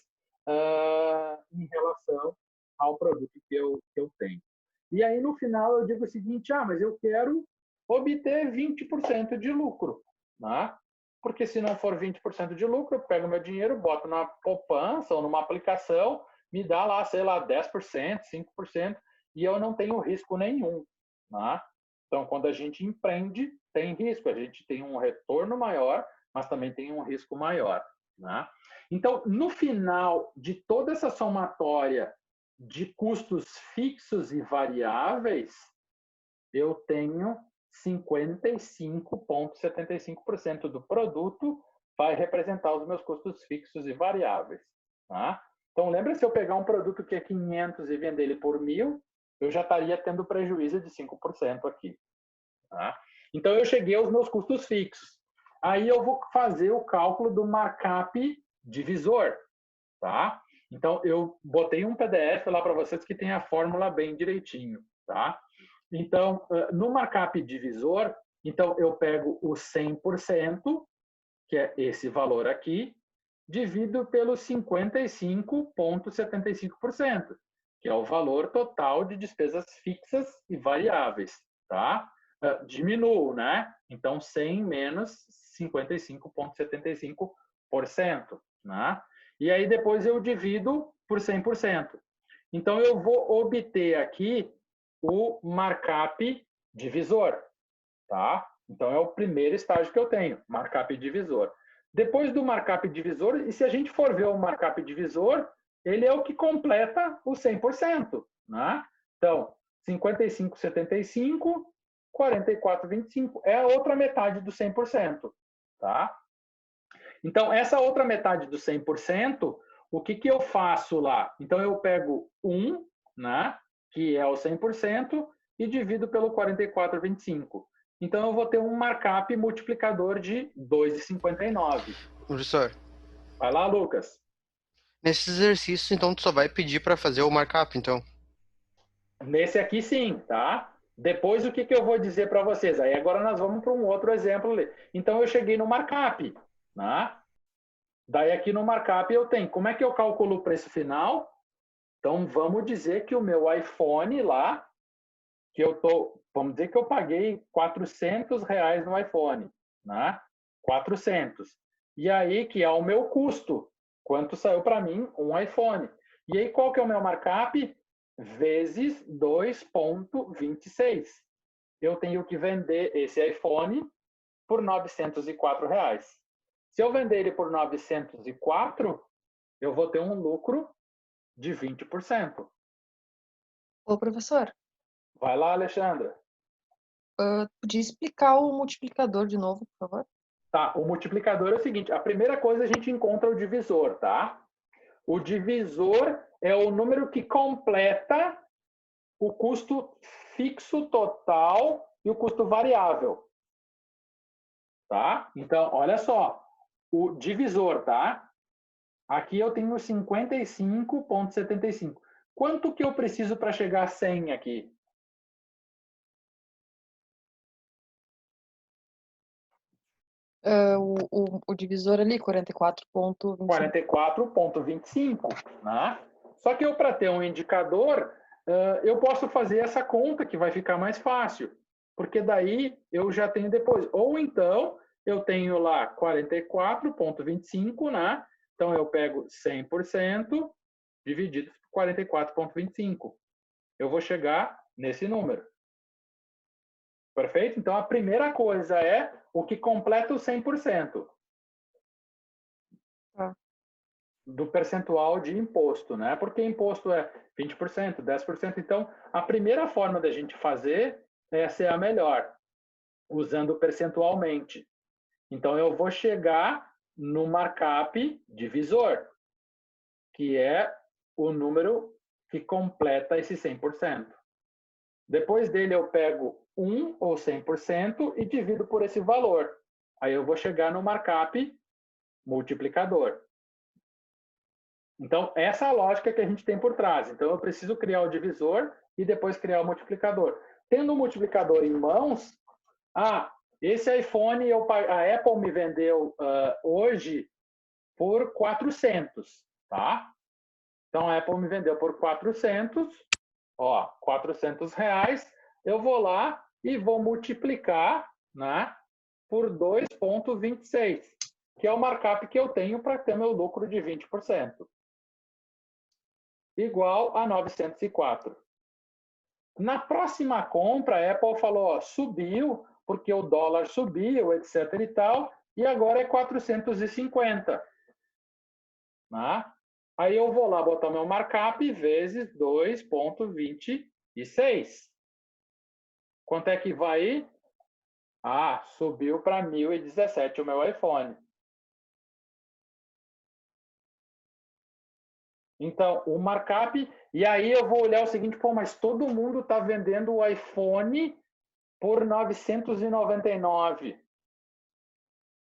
em relação ao produto que eu tenho. E aí, no final, eu digo o seguinte, mas eu quero obter 20% de lucro. Né? Porque se não for 20% de lucro, eu pego meu dinheiro, boto na poupança ou numa aplicação, me dá lá, sei lá, 10%, 5%, e eu não tenho risco nenhum. Né? Então, quando a gente empreende, tem risco, a gente tem um retorno maior, mas também tem um risco maior. Né? Então, no final de toda essa somatória de custos fixos e variáveis, eu tenho 55,75% do produto vai representar os meus custos fixos e variáveis. Tá? Então, lembra, se eu pegar um produto que é 500 e vender ele por 1.000, eu já estaria tendo prejuízo de 5% aqui. Tá? Então, eu cheguei aos meus custos fixos. Aí, eu vou fazer o cálculo do markup divisor. Tá? Então, eu botei um PDF lá para vocês que tem a fórmula bem direitinho. Tá? Então, no markup divisor, então eu pego o 100%, que é esse valor aqui, divido pelo 55,75%, que é o valor total de despesas fixas e variáveis. Tá? Diminuo, né? Então, 100 menos 55,75%. Né? E aí, depois eu divido por 100%. Então, eu vou obter aqui o markup divisor, tá? Então, é o primeiro estágio que eu tenho, markup divisor. Depois do markup divisor, e se a gente for ver o markup divisor, ele é o que completa o 100%, né? Então, 55,75, 44,25 é a outra metade do 100%, tá? Então, essa outra metade do 100%, o que eu faço lá? Então, eu pego 1, né? Que é o 100%, e divido pelo 44,25. Então, eu vou ter um markup multiplicador de 2,59. Professor. Vai lá, Lucas. Nesse exercício, então, tu só vai pedir para fazer o markup, então? Nesse aqui, sim, tá? Depois, o que eu vou dizer para vocês? Aí, agora nós vamos para um outro exemplo ali. Então, eu cheguei no markup, né? Daí, aqui no markup, eu tenho. Como é que eu calculo o preço final? Então, vamos dizer que o meu iPhone lá, que vamos dizer que eu paguei R$400 no iPhone, né? 400. E aí, que é o meu custo. Quanto saiu para mim um iPhone. E aí, qual que é o meu markup? Vezes 2,26. Eu tenho que vender esse iPhone por R$904. Se eu vender ele por 904, eu vou ter um lucro de 20%. Ô, professor. Vai lá, Alexandra. Podia explicar o multiplicador de novo, por favor? Tá, o multiplicador é o seguinte, a primeira coisa a gente encontra o divisor, tá? O divisor é o número que completa o custo fixo total e o custo variável. Tá? Então, olha só, o divisor, tá? Aqui eu tenho 55,75. Quanto que eu preciso para chegar a 100 aqui? O divisor ali, 44,25. 44,25, né? Só que eu, para ter um indicador, eu posso fazer essa conta que vai ficar mais fácil, porque daí eu já tenho depois. Ou então, eu tenho lá 44,25, né? Então, eu pego 100% dividido por 44,25. Eu vou chegar nesse número. Perfeito? Então, a primeira coisa é o que completa o 100%. Do percentual de imposto, né? Porque imposto é 20%, 10%. Então, a primeira forma da gente fazer essa é a melhor, usando percentualmente. Então, eu vou chegar no markup divisor, que é o número que completa esse 100%. Depois dele, eu pego 1 ou 100% e divido por esse valor. Aí eu vou chegar no markup multiplicador. Então, essa é a lógica que a gente tem por trás. Então, eu preciso criar o divisor e depois criar o multiplicador. Tendo o multiplicador em mãos, esse iPhone a Apple me vendeu hoje por 400, tá? Então, a Apple me vendeu por 400, R$400. Eu vou lá e vou multiplicar, né, por 2,26, que é o markup que eu tenho para ter meu lucro de 20%. Igual a 904. Na próxima compra, a Apple falou, subiu, porque o dólar subiu, etc. e tal, e agora é 450. Né? Aí eu vou lá botar meu markup vezes 2,26. Quanto é que vai? Ah, subiu para 1.017 o meu iPhone. Então, o markup... E aí eu vou olhar o seguinte, pô, mas todo mundo está vendendo o iPhone por 999.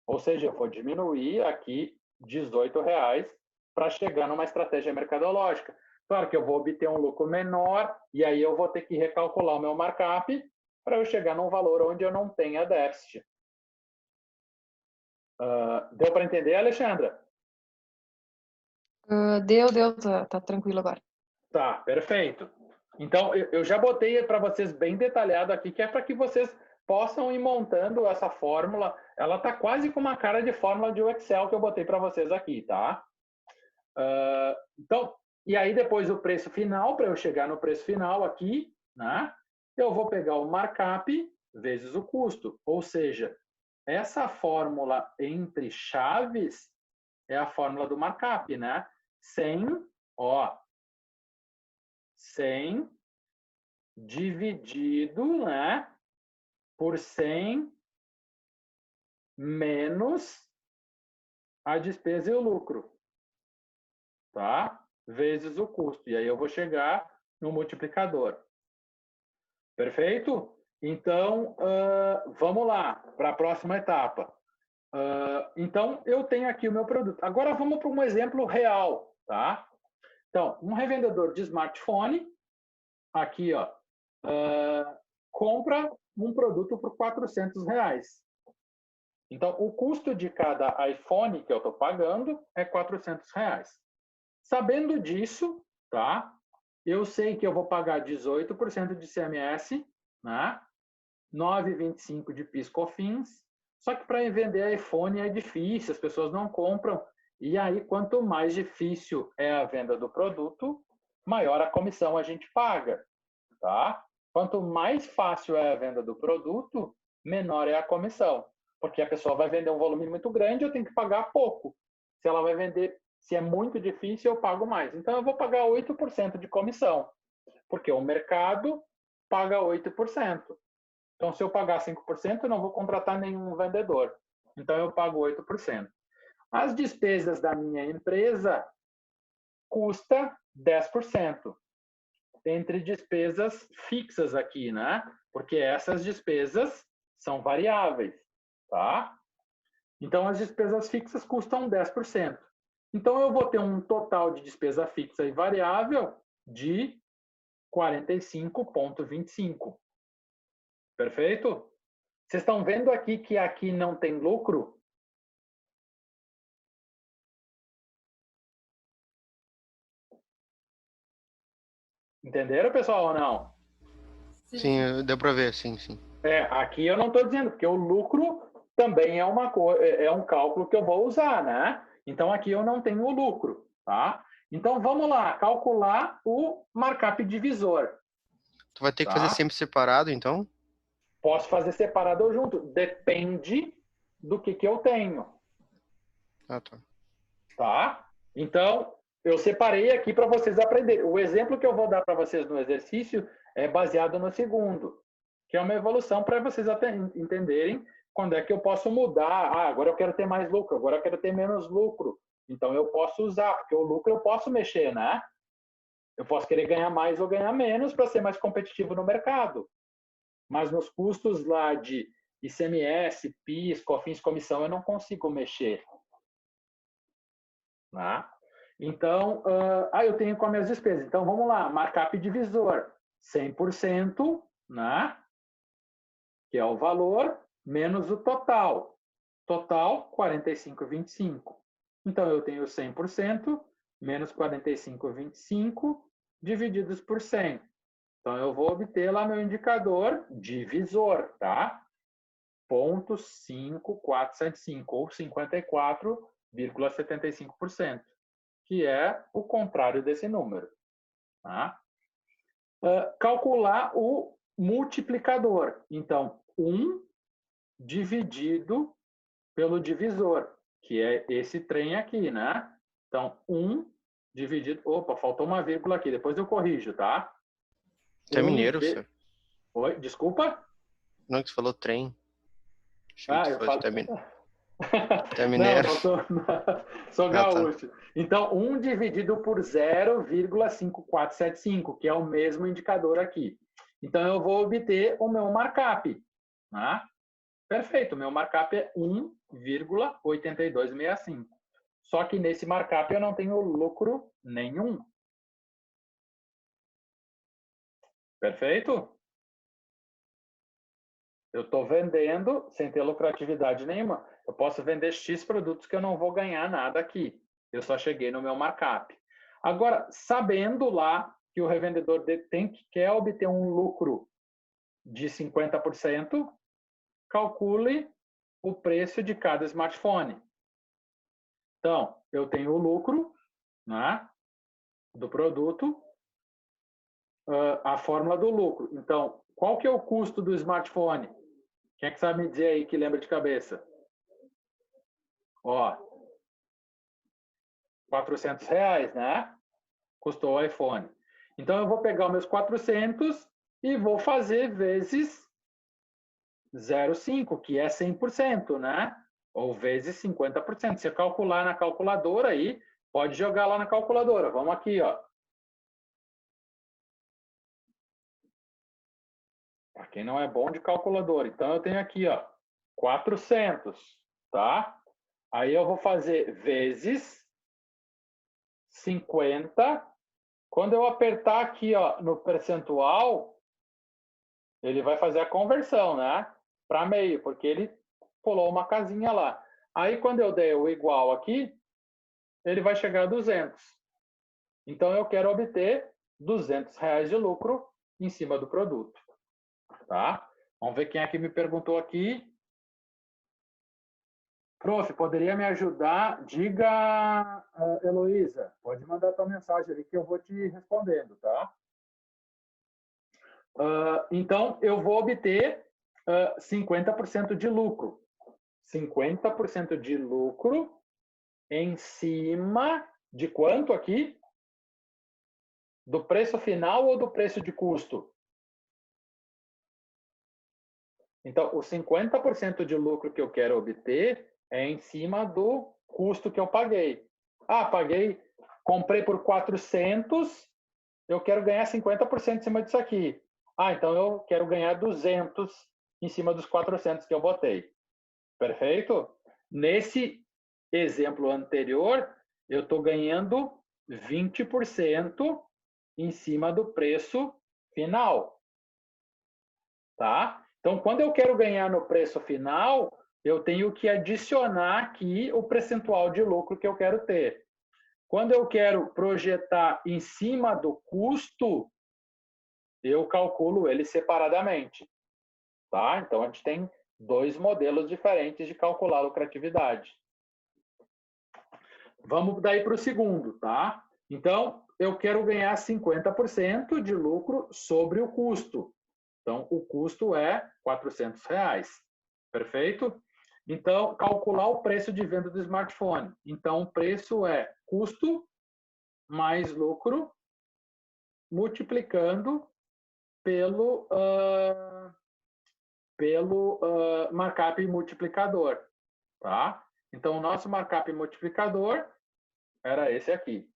Ou seja, eu vou diminuir aqui R$18 para chegar numa estratégia mercadológica. Claro que eu vou obter um lucro menor e aí eu vou ter que recalcular o meu markup para eu chegar num valor onde eu não tenha déficit. Deu para entender, Alexandra? Deu, tá tranquilo agora. Tá, perfeito. Então, eu já botei para vocês bem detalhado aqui, que é para que vocês possam ir montando essa fórmula. Ela tá quase com uma cara de fórmula de Excel que eu botei para vocês aqui, tá? Então, e aí depois o preço final, para eu chegar no preço final aqui, né? Eu vou pegar o markup vezes o custo. Ou seja, essa fórmula entre chaves é a fórmula do markup, né? 100 dividido, né, por 100 menos a despesa e o lucro, tá? Vezes o custo. E aí eu vou chegar no multiplicador. Perfeito? Então, vamos lá para a próxima etapa. Então, eu tenho aqui o meu produto. Agora, vamos para um exemplo real, tá? Então, um revendedor de smartphone, aqui, ó, compra um produto por R$400. Então, o custo de cada iPhone que eu estou pagando é R$400. Sabendo disso, tá? Eu sei que eu vou pagar 18% de ICMS, né? 9,25% de PIS/COFINS. Só que para vender iPhone é difícil, as pessoas não compram. E aí, quanto mais difícil é a venda do produto, maior a comissão a gente paga, tá? Quanto mais fácil é a venda do produto, menor é a comissão. Porque a pessoa vai vender um volume muito grande, eu tenho que pagar pouco. Se ela vai vender, se é muito difícil, eu pago mais. Então, eu vou pagar 8% de comissão, porque o mercado paga 8%. Então, se eu pagar 5%, eu não vou contratar nenhum vendedor. Então, eu pago 8%. As despesas da minha empresa custa 10%. Entre despesas fixas aqui, né? Porque essas despesas são variáveis, tá? Então, as despesas fixas custam 10%. Então, eu vou ter um total de despesa fixa e variável de 45,25. Perfeito? Vocês estão vendo aqui que aqui não tem lucro? Entenderam, pessoal, ou não? Sim, deu para ver, sim. Aqui eu não estou dizendo, porque o lucro também é um cálculo que eu vou usar, né? Então, aqui eu não tenho o lucro, tá? Então, vamos lá, calcular o markup divisor. Tu vai ter que fazer sempre separado, então? Posso fazer separado ou junto. Depende do que eu tenho. Ah, tá. Tá? Então, eu separei aqui para vocês aprenderem. O exemplo que eu vou dar para vocês no exercício é baseado no segundo, que é uma evolução para vocês até entenderem quando é que eu posso mudar. Agora eu quero ter mais lucro, agora eu quero ter menos lucro. Então, eu posso usar, porque o lucro eu posso mexer, né? Eu posso querer ganhar mais ou ganhar menos para ser mais competitivo no mercado. Mas nos custos lá de ICMS, PIS, COFINS, comissão, eu não consigo mexer. Tá? Então, eu tenho com as minhas despesas. Então, vamos lá, markup divisor, 100%, né? Que é o valor, menos o total. Total, 45,25. Então, eu tenho 100% menos 45,25 divididos por 100. Então, eu vou obter lá meu indicador divisor, tá? 0,5475 ou 54,75%, que é o contrário desse número. Tá? Calcular o multiplicador. Então, 1 dividido pelo divisor, que é esse trem aqui, né? Então, 1 dividido... Opa, faltou uma vírgula aqui. Depois eu corrijo, tá? Tu é mineiro, senhor? Oi, desculpa? Não, que você falou trem. Achei que eu tu falo... Tu é mineiro. Não, sou gaúcho. Tá. Então, 1 dividido por 0,5475, que é o mesmo indicador aqui. Então, eu vou obter o meu markup. Né? Perfeito, o meu markup é 1,8265. Só que nesse markup eu não tenho lucro nenhum. Perfeito? Eu estou vendendo sem ter lucratividade nenhuma. Eu posso vender X produtos que eu não vou ganhar nada aqui. Eu só cheguei no meu markup. Agora, sabendo lá que o revendedor quer obter um lucro de 50%, calcule o preço de cada smartphone. Então, eu tenho o lucro, né, do produto, a fórmula do lucro. Então, qual que é o custo do smartphone? Quem é que sabe me dizer aí, que lembra de cabeça? Ó, R$400, né? Custou o iPhone. Então, eu vou pegar os meus 400 e vou fazer vezes 0,5, que é 100%, né? Ou vezes 50%. Se eu calcular na calculadora aí, pode jogar lá na calculadora. Vamos aqui, ó. Para quem não é bom de calculadora. Então, eu tenho aqui, ó, 400, tá? Aí eu vou fazer vezes 50. Quando eu apertar aqui, ó, no percentual, ele vai fazer a conversão, né? Para meio, porque ele pulou uma casinha lá. Aí, quando eu der o igual aqui, ele vai chegar a 200. Então, eu quero obter R$200 de lucro em cima do produto. Tá? Vamos ver quem é que me perguntou aqui. Prof, poderia me ajudar? Diga, Heloísa. Pode mandar tua mensagem ali que eu vou te respondendo, tá? Então, eu vou obter 50% de lucro. 50% de lucro em cima de quanto aqui? Do preço final ou do preço de custo? Então, o 50% de lucro que eu quero obter é em cima do custo que eu paguei. Comprei por 400, eu quero ganhar 50% em cima disso aqui. Então eu quero ganhar 200 em cima dos 400 que eu botei. Perfeito? Nesse exemplo anterior, eu estou ganhando 20% em cima do preço final. Tá? Então, quando eu quero ganhar no preço final, eu tenho que adicionar aqui o percentual de lucro que eu quero ter. Quando eu quero projetar em cima do custo, eu calculo ele separadamente. Tá? Então, a gente tem dois modelos diferentes de calcular a lucratividade. Vamos daí para o segundo, tá? Então, eu quero ganhar 50% de lucro sobre o custo. Então, o custo é R$400. Perfeito? Então, calcular o preço de venda do smartphone. Então, o preço é custo mais lucro multiplicando pelo markup multiplicador. Tá? Então, o nosso markup multiplicador era esse aqui,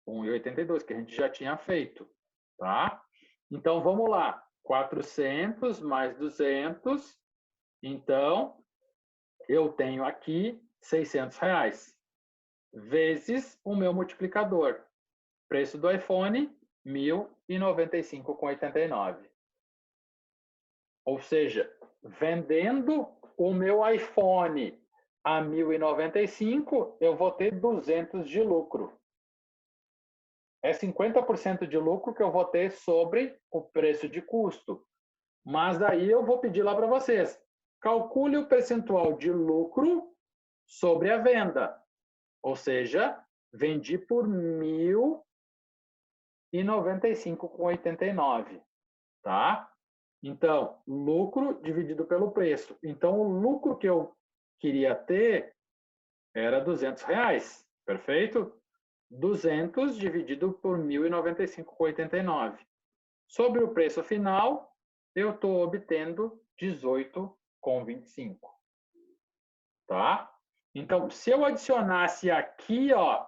1,82, que a gente já tinha feito. Tá? Então, vamos lá. 400 mais 200. Então, eu tenho aqui R$600. Vezes o meu multiplicador. Preço do iPhone, R$ 1.095,89. Ou seja, vendendo o meu iPhone a R$ 1.095, eu vou ter 200 de lucro. É 50% de lucro que eu vou ter sobre o preço de custo. Mas daí eu vou pedir lá para vocês. Calcule o percentual de lucro sobre a venda. Ou seja, vendi por R$ 1.095,89. Tá? Então, lucro dividido pelo preço. Então, o lucro que eu queria ter era R$200. Perfeito? 200 dividido por 1.095,89. Sobre o preço final, eu estou obtendo 18,25. Tá? Então, se eu adicionasse aqui, ó,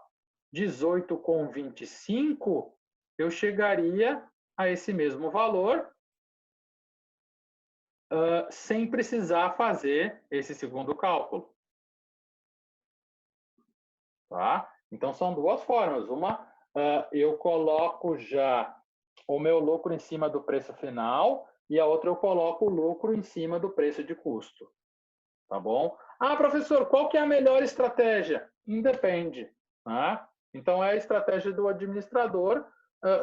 18,25, eu chegaria a esse mesmo valor sem precisar fazer esse segundo cálculo. Tá? Então, são duas formas. Uma, eu coloco já o meu lucro em cima do preço final e a outra eu coloco o lucro em cima do preço de custo. Tá bom? Ah, professor, qual que é a melhor estratégia? Independe. Tá? Então, é a estratégia do administrador,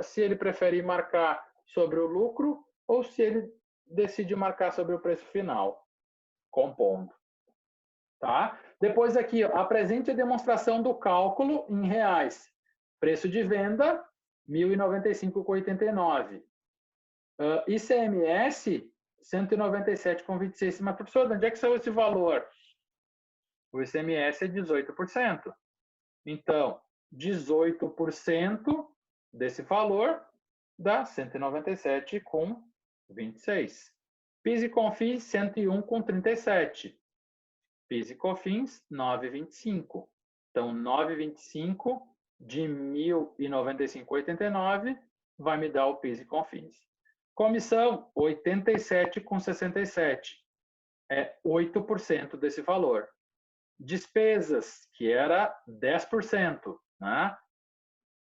se ele prefere marcar sobre o lucro ou se ele decide marcar sobre o preço final, compondo. Tá? Depois aqui, ó, apresente a demonstração do cálculo em reais. Preço de venda, 1.095,89. ICMS, 197,26. Mas, professor, de onde é que saiu esse valor? O ICMS é 18%. Então, 18% desse valor dá 197,26. PIS e COFINS, 101,37. PIS e COFINS, 9,25. Então, 9,25 de 1.095,89 vai me dar o PIS e COFINS. Comissão, 87,67. É 8% desse valor. Despesas, que era 10%. Né?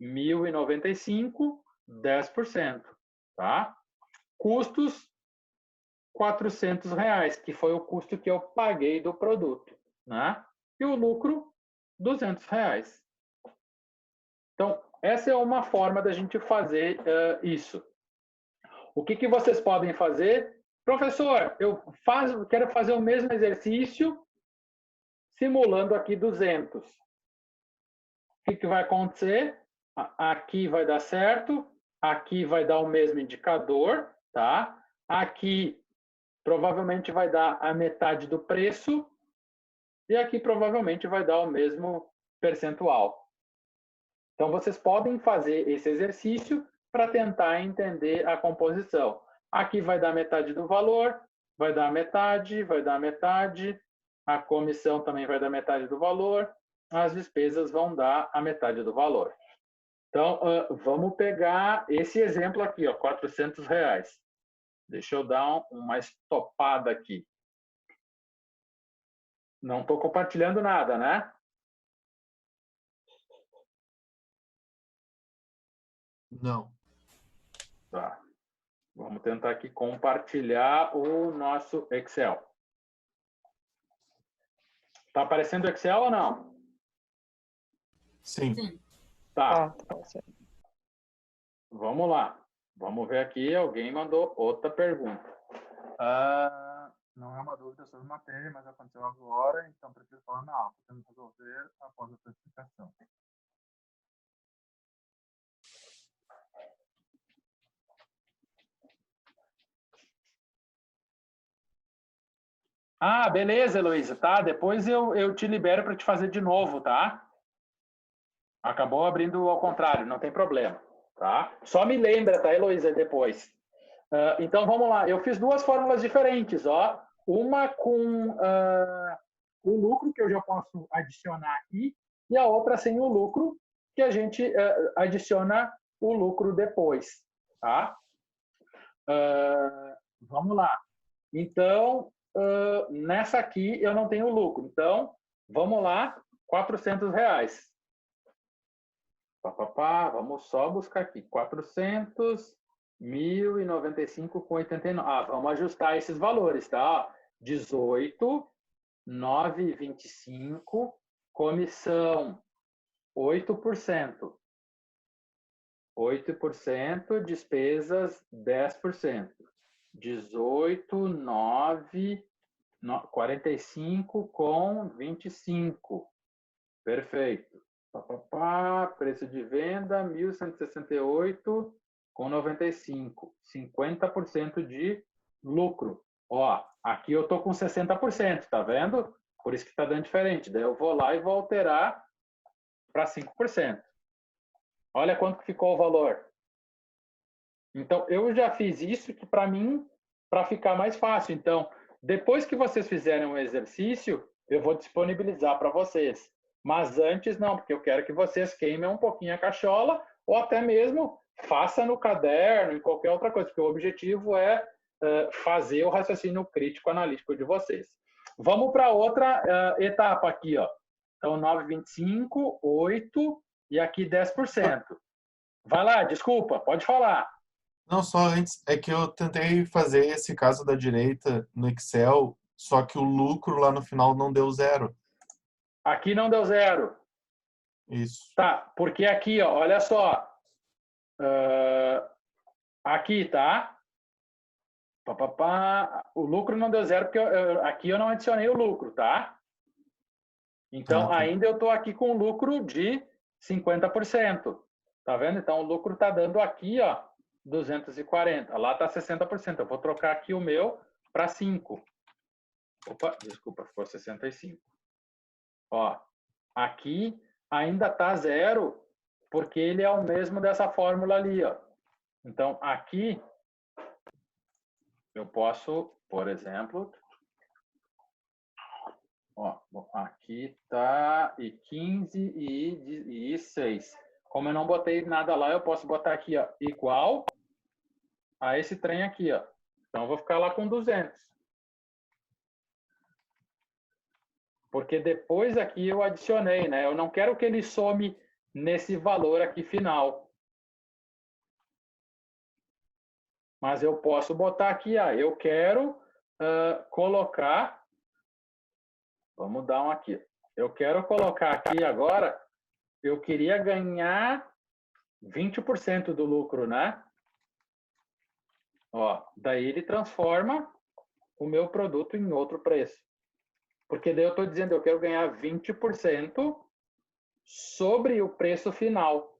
1.095, 10%. Tá? Custos, R$400, que foi o custo que eu paguei do produto. Né? E o lucro, R$200. Então, essa é uma forma da gente fazer isso. O que vocês podem fazer? Professor, eu quero fazer o mesmo exercício simulando aqui 200. O que vai acontecer? Aqui vai dar certo, aqui vai dar o mesmo indicador, tá? Aqui provavelmente vai dar a metade do preço e aqui provavelmente vai dar o mesmo percentual. Então, vocês podem fazer esse exercício para tentar entender a composição. Aqui vai dar metade do valor, vai dar metade, vai dar metade, a comissão também vai dar metade do valor, as despesas vão dar a metade do valor. Então, vamos pegar esse exemplo aqui, ó, R$400. Deixa eu dar uma estopada aqui. Não estou compartilhando nada, né? Não. Tá. Vamos tentar aqui compartilhar o nosso Excel. Está aparecendo o Excel ou não? Sim. Tá. Vamos lá. Vamos ver aqui. Alguém mandou outra pergunta. Não é uma dúvida sobre matéria, mas aconteceu agora, então prefiro falar na aula. Podemos resolver após a sua explicação. Ah, beleza, Heloísa, tá? Depois eu te libero para te fazer de novo, tá? Acabou abrindo ao contrário, não tem problema, tá? Só me lembra, tá, Heloísa, depois. Então, vamos lá. Eu fiz duas fórmulas diferentes, ó. Uma com o lucro, que eu já posso adicionar aqui, e a outra sem o lucro, que a gente adiciona o lucro depois, tá? Vamos lá. Então, nessa aqui eu não tenho lucro. Então, vamos lá, R$400. Vamos só buscar aqui. 400, 1.095,89. Vamos ajustar esses valores, tá? 18, 9,25, comissão 8%. 8%, despesas 10%. 18, 9, 45 com 25. Perfeito. Preço de venda, 1.168 com 95. 50% de lucro. Ó, aqui eu estou com 60%, tá vendo? Por isso que está dando diferente. Daí eu vou lá e vou alterar para 5%. Olha quanto que ficou o valor. Então, eu já fiz isso que para mim, para ficar mais fácil. Então, depois que vocês fizerem um exercício, eu vou disponibilizar para vocês. Mas antes não, porque eu quero que vocês queimem um pouquinho a cachola ou até mesmo faça no caderno, em qualquer outra coisa, porque o objetivo é fazer o raciocínio crítico analítico de vocês. Vamos para outra etapa aqui, ó. Então, 9,25, 8 e aqui 10%. Vai lá, desculpa, pode falar. Não, só antes, é que eu tentei fazer esse caso da direita no Excel, só que o lucro lá no final não deu 0. Aqui não deu 0. Isso. Tá, porque aqui, ó, olha só. Aqui, tá? O lucro não deu 0 porque aqui eu não adicionei o lucro, tá? Então, ainda eu estou aqui com um lucro de 50%. Tá vendo? Então, o lucro está dando aqui, ó, 240. Lá está 60%. Eu vou trocar aqui o meu para 5. Opa, desculpa, ficou 65. Ó, aqui ainda está 0, porque ele é o mesmo dessa fórmula ali, ó. Então, aqui eu posso, por exemplo, ó, aqui tá e 15 e 6. Como eu não botei nada lá, eu posso botar aqui, ó, igual a esse trem aqui, ó. Então, eu vou ficar lá com 200. Porque depois aqui eu adicionei, né? Eu não quero que ele some nesse valor aqui final. Mas eu posso botar aqui, ó, eu quero colocar... Vamos dar um aqui. Eu quero colocar aqui agora... Eu queria ganhar 20% do lucro, né? Ó, daí ele transforma o meu produto em outro preço. Porque daí eu estou dizendo, eu quero ganhar 20% sobre o preço final.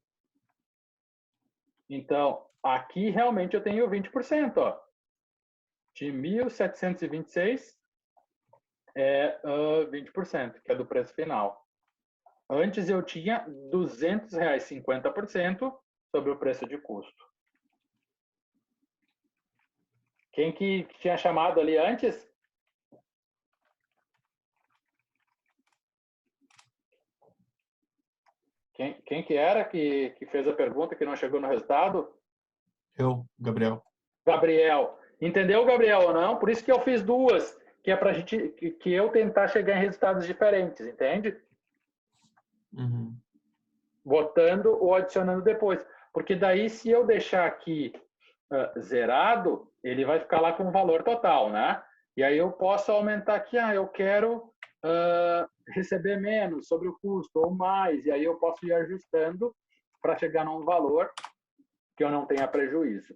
Então, aqui realmente eu tenho 20%, ó. De 1.726 é 20%, que é do preço final. Antes eu tinha R$200, 50% sobre o preço de custo. Quem que tinha chamado ali antes? Quem que era que fez a pergunta que não chegou no resultado? Eu, Gabriel. Gabriel. Entendeu, Gabriel, ou não? Por isso que eu fiz duas, que é para gente, que eu tentar chegar em resultados diferentes, entende? Uhum. Botando ou adicionando depois. Porque daí, se eu deixar aqui zerado, ele vai ficar lá com o valor total, né? E aí eu posso aumentar aqui, eu quero receber menos sobre o custo ou mais, e aí eu posso ir ajustando para chegar num valor que eu não tenha prejuízo.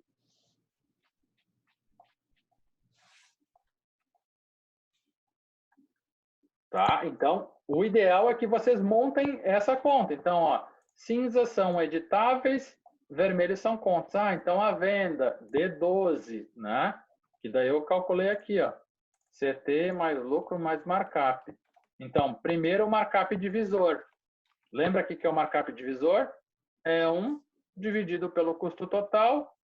Tá? Então, o ideal é que vocês montem essa conta. Então, ó, cinzas são editáveis, vermelhos são contas. Então a venda D12, né? Que daí eu calculei aqui, ó. CT mais lucro mais markup. Então, primeiro o markup divisor. Lembra aqui que é o markup divisor? É 1 dividido pelo custo total,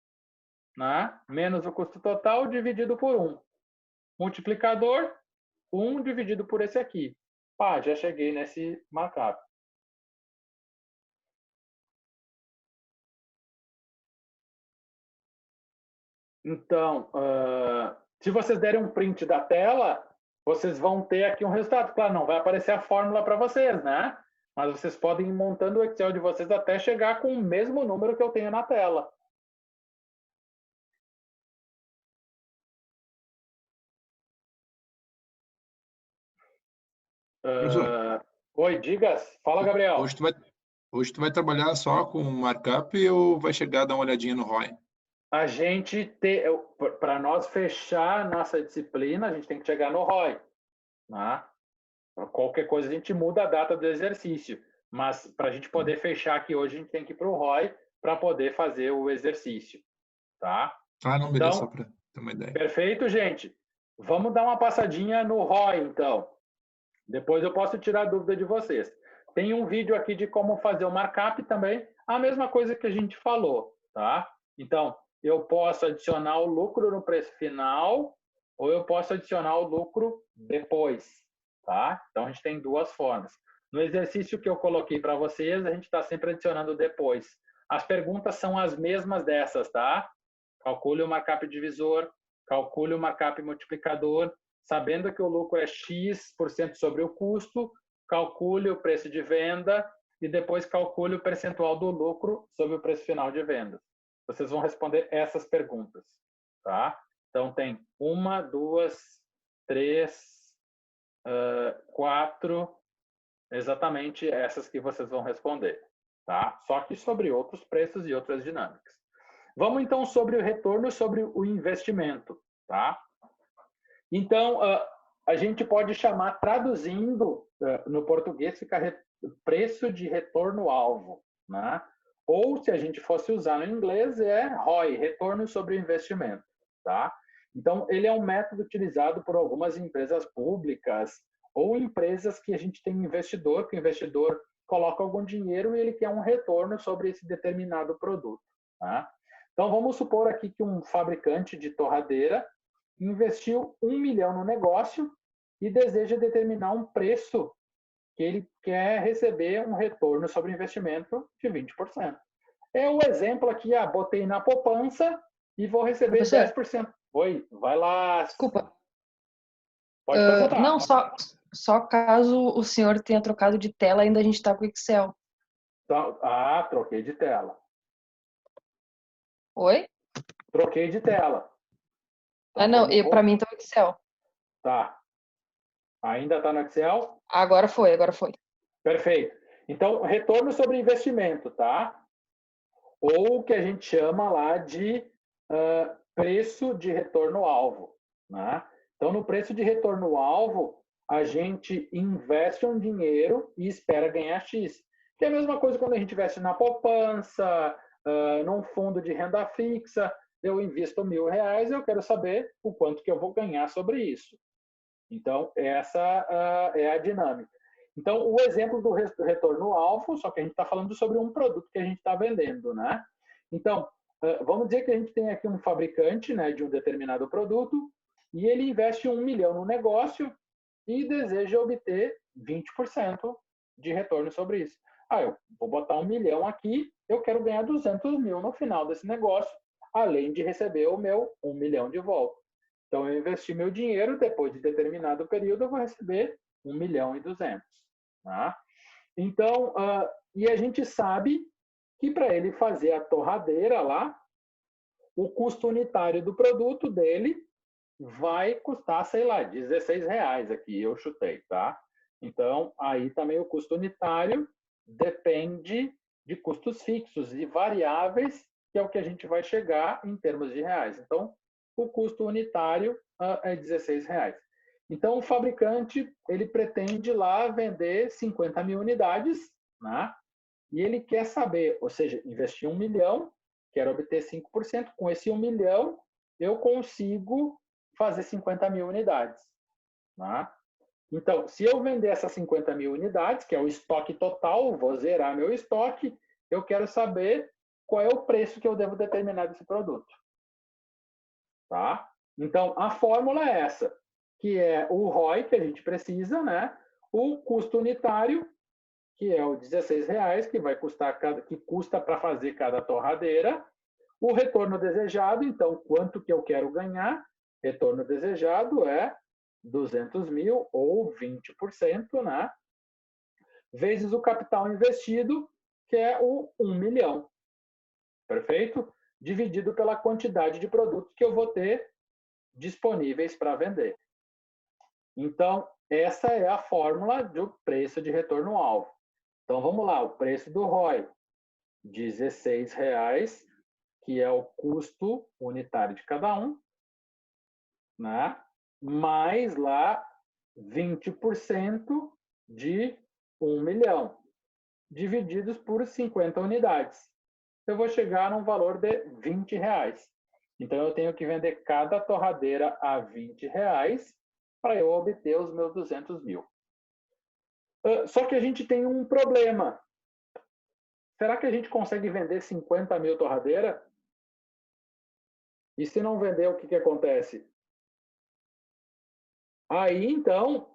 né? Menos o custo total dividido por 1. Multiplicador, 1 dividido por esse aqui. Já cheguei nesse markup. Então, se vocês derem um print da tela, vocês vão ter aqui um resultado. Claro, não vai aparecer a fórmula para vocês, né? Mas vocês podem ir montando o Excel de vocês até chegar com o mesmo número que eu tenho na tela. Oi, digas. Fala, Gabriel. Hoje tu vai trabalhar só com markup ou vai chegar a dar uma olhadinha no ROI? A gente para nós fechar nossa disciplina, a gente tem que chegar no ROI, né? Qualquer coisa a gente muda a data do exercício, mas para a gente poder fechar aqui hoje, a gente tem que ir para o ROI para poder fazer o exercício, tá? Não, beleza, só para ter uma ideia. Perfeito, gente. Vamos dar uma passadinha no ROI, então. Depois eu posso tirar a dúvida de vocês. Tem um vídeo aqui de como fazer o markup também, a mesma coisa que a gente falou, tá? Então, eu posso adicionar o lucro no preço final ou eu posso adicionar o lucro depois, tá? Então, a gente tem duas formas. No exercício que eu coloquei para vocês, a gente está sempre adicionando depois. As perguntas são as mesmas dessas, tá? Calcule o markup divisor, calcule o markup multiplicador, sabendo que o lucro é X% sobre o custo, calcule o preço de venda e depois calcule o percentual do lucro sobre o preço final de venda. Vocês vão responder essas perguntas, tá? Então, tem 1, 2, 3, 4, exatamente essas que vocês vão responder, tá? Só que sobre outros preços e outras dinâmicas. Vamos, então, sobre o retorno sobre o investimento, tá? Então, a gente pode chamar, traduzindo no português, fica preço de retorno-alvo, né? Ou, se a gente fosse usar no inglês, é ROI, retorno sobre o investimento, tá? Então, ele é um método utilizado por algumas empresas públicas ou empresas que a gente tem investidor, que o investidor coloca algum dinheiro e ele quer um retorno sobre esse determinado produto, tá? Então, vamos supor aqui que um fabricante de torradeira investiu 1 milhão no negócio e deseja determinar um preço que ele quer receber um retorno sobre o investimento de 20%. É o exemplo aqui, botei na poupança e vou receber Professor? 10%. Oi, vai lá. Desculpa. Pode perguntar. Não, só caso o senhor tenha trocado de tela, ainda a gente está com o Excel. Então, troquei de tela. Oi? Troquei de tela. Não, para mim está o Excel. Tá. Ainda está no Excel? Agora foi. Perfeito. Então, retorno sobre investimento, tá? Ou o que a gente chama lá de preço de retorno-alvo, né? Então, no preço de retorno-alvo, a gente investe um dinheiro e espera ganhar X. Que é a mesma coisa quando a gente investe na poupança, num fundo de renda fixa. Eu invisto R$1.000, eu quero saber o quanto que eu vou ganhar sobre isso. Então, essa é a dinâmica. Então, o exemplo do retorno-alvo, só que a gente está falando sobre um produto que a gente está vendendo, né? Então, vamos dizer que a gente tem aqui um fabricante, né, de um determinado produto e ele investe 1 milhão no negócio e deseja obter 20% de retorno sobre isso. Eu vou botar 1 milhão aqui, eu quero ganhar 200 mil no final desse negócio, além de receber o meu 1 milhão de volta. Então, eu investi meu dinheiro, depois de determinado período, eu vou receber 1 milhão e 200. Tá? Então, e a gente sabe que para ele fazer a torradeira lá, o custo unitário do produto dele vai custar, sei lá, R$16 aqui, eu chutei, tá? Então, aí também o custo unitário depende de custos fixos e variáveis, que é o que a gente vai chegar em termos de reais. Então, o custo unitário é R$16. Então, o fabricante, ele pretende lá vender 50 mil unidades, né? E ele quer saber, ou seja, investir 1 milhão, quero obter 5%, com esse 1 milhão, eu consigo fazer 50 mil unidades. Né? Então, se eu vender essas 50 mil unidades, que é o estoque total, vou zerar meu estoque, eu quero saber qual é o preço que eu devo determinar desse produto. Tá? Então, a fórmula é essa, que é o ROI que a gente precisa, né? O custo unitário, que é o R$16, que vai custar que custa para fazer cada torradeira. O retorno desejado, então, quanto que eu quero ganhar? Retorno desejado é 200 mil ou 20%, né? Vezes o capital investido, que é o 1 milhão. Perfeito? Dividido pela quantidade de produtos que eu vou ter disponíveis para vender. Então, essa é a fórmula do preço de retorno-alvo. Então, vamos lá, o preço do ROI, R$16, que é o custo unitário de cada um, né? Mais lá 20% de 1 milhão, divididos por 50 unidades. Eu vou chegar num valor de R$20. Então, eu tenho que vender cada torradeira a R$20 para eu obter os meus 200 mil. Só que a gente tem um problema. Será que a gente consegue vender 50 mil torradeiras? E se não vender, o que acontece? Aí, então,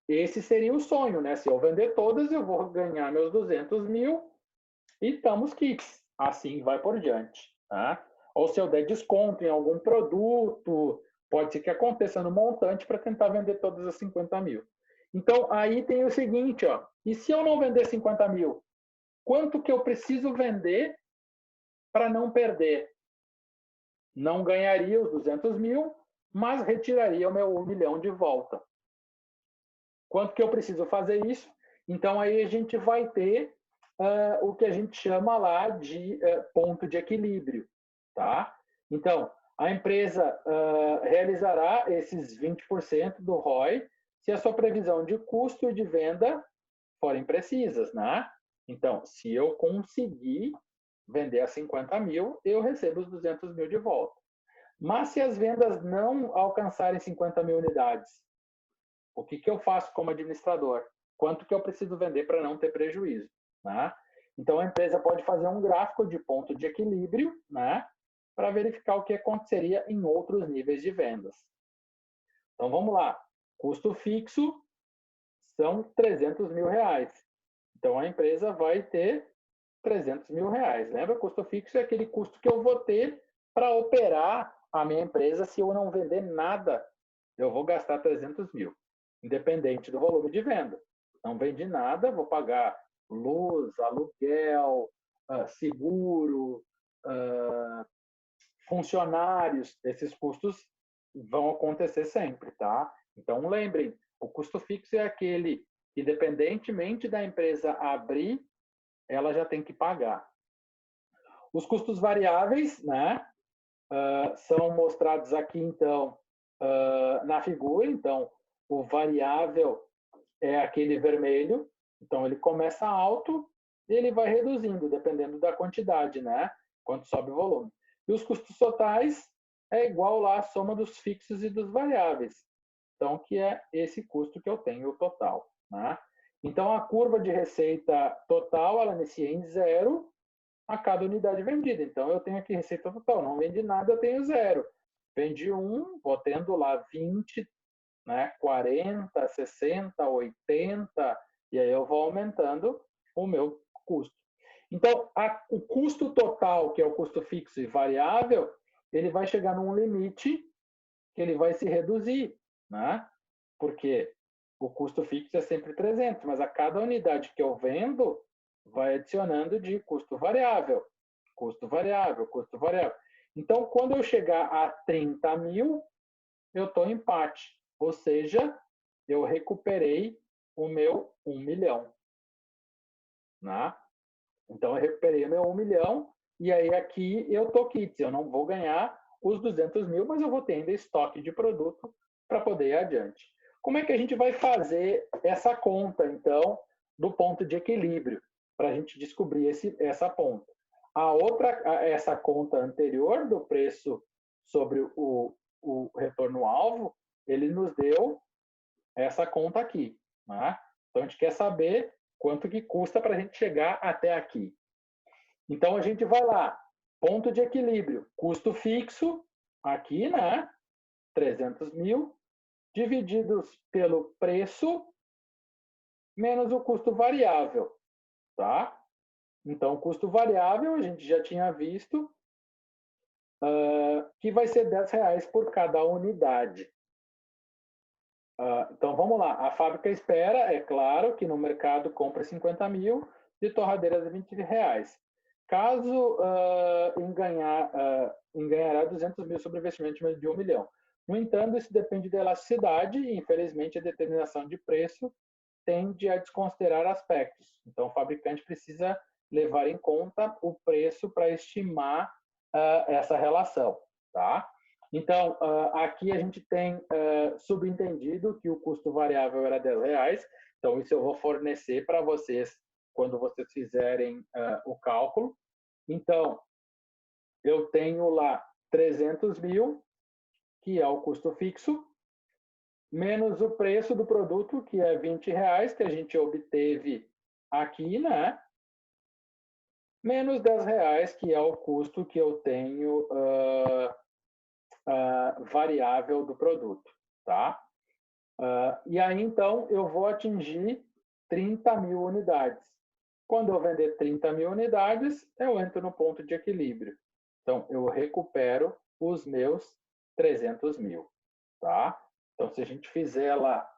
esse seria o sonho, né? Se eu vender todas, eu vou ganhar meus 200 mil e estamos quites. Assim vai por diante. Tá? Ou se eu der desconto em algum produto, pode ser que aconteça no montante para tentar vender todas as 50 mil. Então, aí tem o seguinte, ó. E se eu não vender 50 mil? Quanto que eu preciso vender para não perder? Não ganharia os 200 mil, mas retiraria o meu 1 milhão de volta. Quanto que eu preciso fazer isso? Então, aí a gente vai ter o que a gente chama lá de ponto de equilíbrio. Tá? Então, a empresa realizará esses 20% do ROI se a sua previsão de custo e de venda forem precisas. Né? Então, se eu conseguir vender a 50 mil, eu recebo os 200 mil de volta. Mas se as vendas não alcançarem 50 mil unidades, o que eu faço como administrador? Quanto que eu preciso vender para não ter prejuízo? Né? Então, a empresa pode fazer um gráfico de ponto de equilíbrio, né, para verificar o que aconteceria em outros níveis de vendas. Então, vamos lá. Custo fixo são 300 mil reais. Então, a empresa vai ter 300 mil reais. Lembra? Custo fixo é aquele custo que eu vou ter para operar a minha empresa. Se eu não vender nada, eu vou gastar 300 mil, independente do volume de venda. Não vendi nada, vou pagar luz, aluguel, seguro, funcionários. Esses custos vão acontecer sempre, tá? Então, lembrem, o custo fixo é aquele, independentemente da empresa abrir, ela já tem que pagar. Os custos variáveis, né, são mostrados aqui, então, na figura. Então, o variável é aquele vermelho, então ele começa alto e ele vai reduzindo, dependendo da quantidade, né? Quanto sobe o volume. E os custos totais é igual lá a soma dos fixos e dos variáveis. Então, que é esse custo que eu tenho, o total, né? Então, a curva de receita total, ela inicia em 0 a cada unidade vendida. Então, eu tenho aqui receita total. Não vendi nada, eu tenho 0. Vendi 1, vou tendo lá 20, né, 40, 60, 80, e aí eu vou aumentando o meu custo. Então, o custo total, que é o custo fixo e variável, ele vai chegar num limite que ele vai se reduzir, né? Porque o custo fixo é sempre 300, mas a cada unidade que eu vendo, vai adicionando de custo variável, custo variável, custo variável. Então, quando eu chegar a 30 mil, eu estou em empate, ou seja, eu recuperei o meu 1 milhão. Né? Então, eu recuperei o meu 1 milhão, e aí aqui eu estou quites, eu não vou ganhar os 200 mil, mas eu vou ter ainda estoque de produto para poder ir adiante. Como é que a gente vai fazer essa conta, então, do ponto de equilíbrio, para a gente descobrir essa ponta? Essa conta anterior do preço sobre o retorno-alvo, ele nos deu essa conta aqui. Né? Então, a gente quer saber quanto que custa para a gente chegar até aqui. Então, a gente vai lá, ponto de equilíbrio, custo fixo, aqui, né? 300 mil, divididos pelo preço, menos o custo variável, tá? Então, o custo variável, a gente já tinha visto, que vai ser R$10 por cada unidade. Então, vamos lá. A fábrica espera, é claro, que no mercado compra 50 mil de torradeiras a R$20. Caso ganhará 200 mil sobre investimento de 1 milhão. No entanto, isso depende da elasticidade e, infelizmente, a determinação de preço tende a desconsiderar aspectos. Então, o fabricante precisa levar em conta o preço para estimar essa relação, tá? Então, aqui a gente tem subentendido que o custo variável era R$10. Então, isso eu vou fornecer para vocês quando vocês fizerem o cálculo. Então, eu tenho lá 300 mil, que é o custo fixo, menos o preço do produto, que é R$20, que a gente obteve aqui, né? Menos R$10, que é o custo que eu tenho variável do produto, tá? E aí, então, eu vou atingir 30.000 unidades. Quando eu vender 30.000 unidades, eu entro no ponto de equilíbrio. Então, eu recupero os meus 300.000, tá? Então, se a gente fizer lá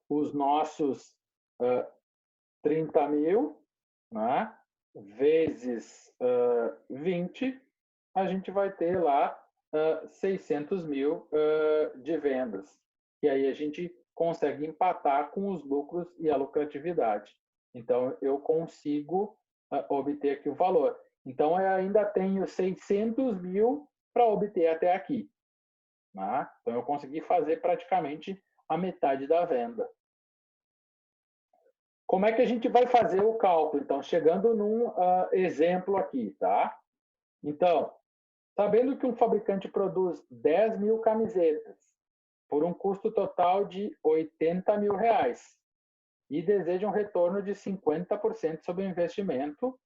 os nossos 30.000, né, vezes 20, a gente vai ter lá 600.000 de vendas. E aí a gente consegue empatar com os lucros e a lucratividade. Então, eu consigo obter aqui o valor. Então, eu ainda tenho 600.000 para obter até aqui. Né? Então, eu consegui fazer praticamente a metade da venda. Como é que a gente vai fazer o cálculo? Então, chegando num exemplo aqui, tá? Então, sabendo que um fabricante produz 10.000 camisetas por um custo total de R$80.000 e deseja um retorno de 50% sobre o investimento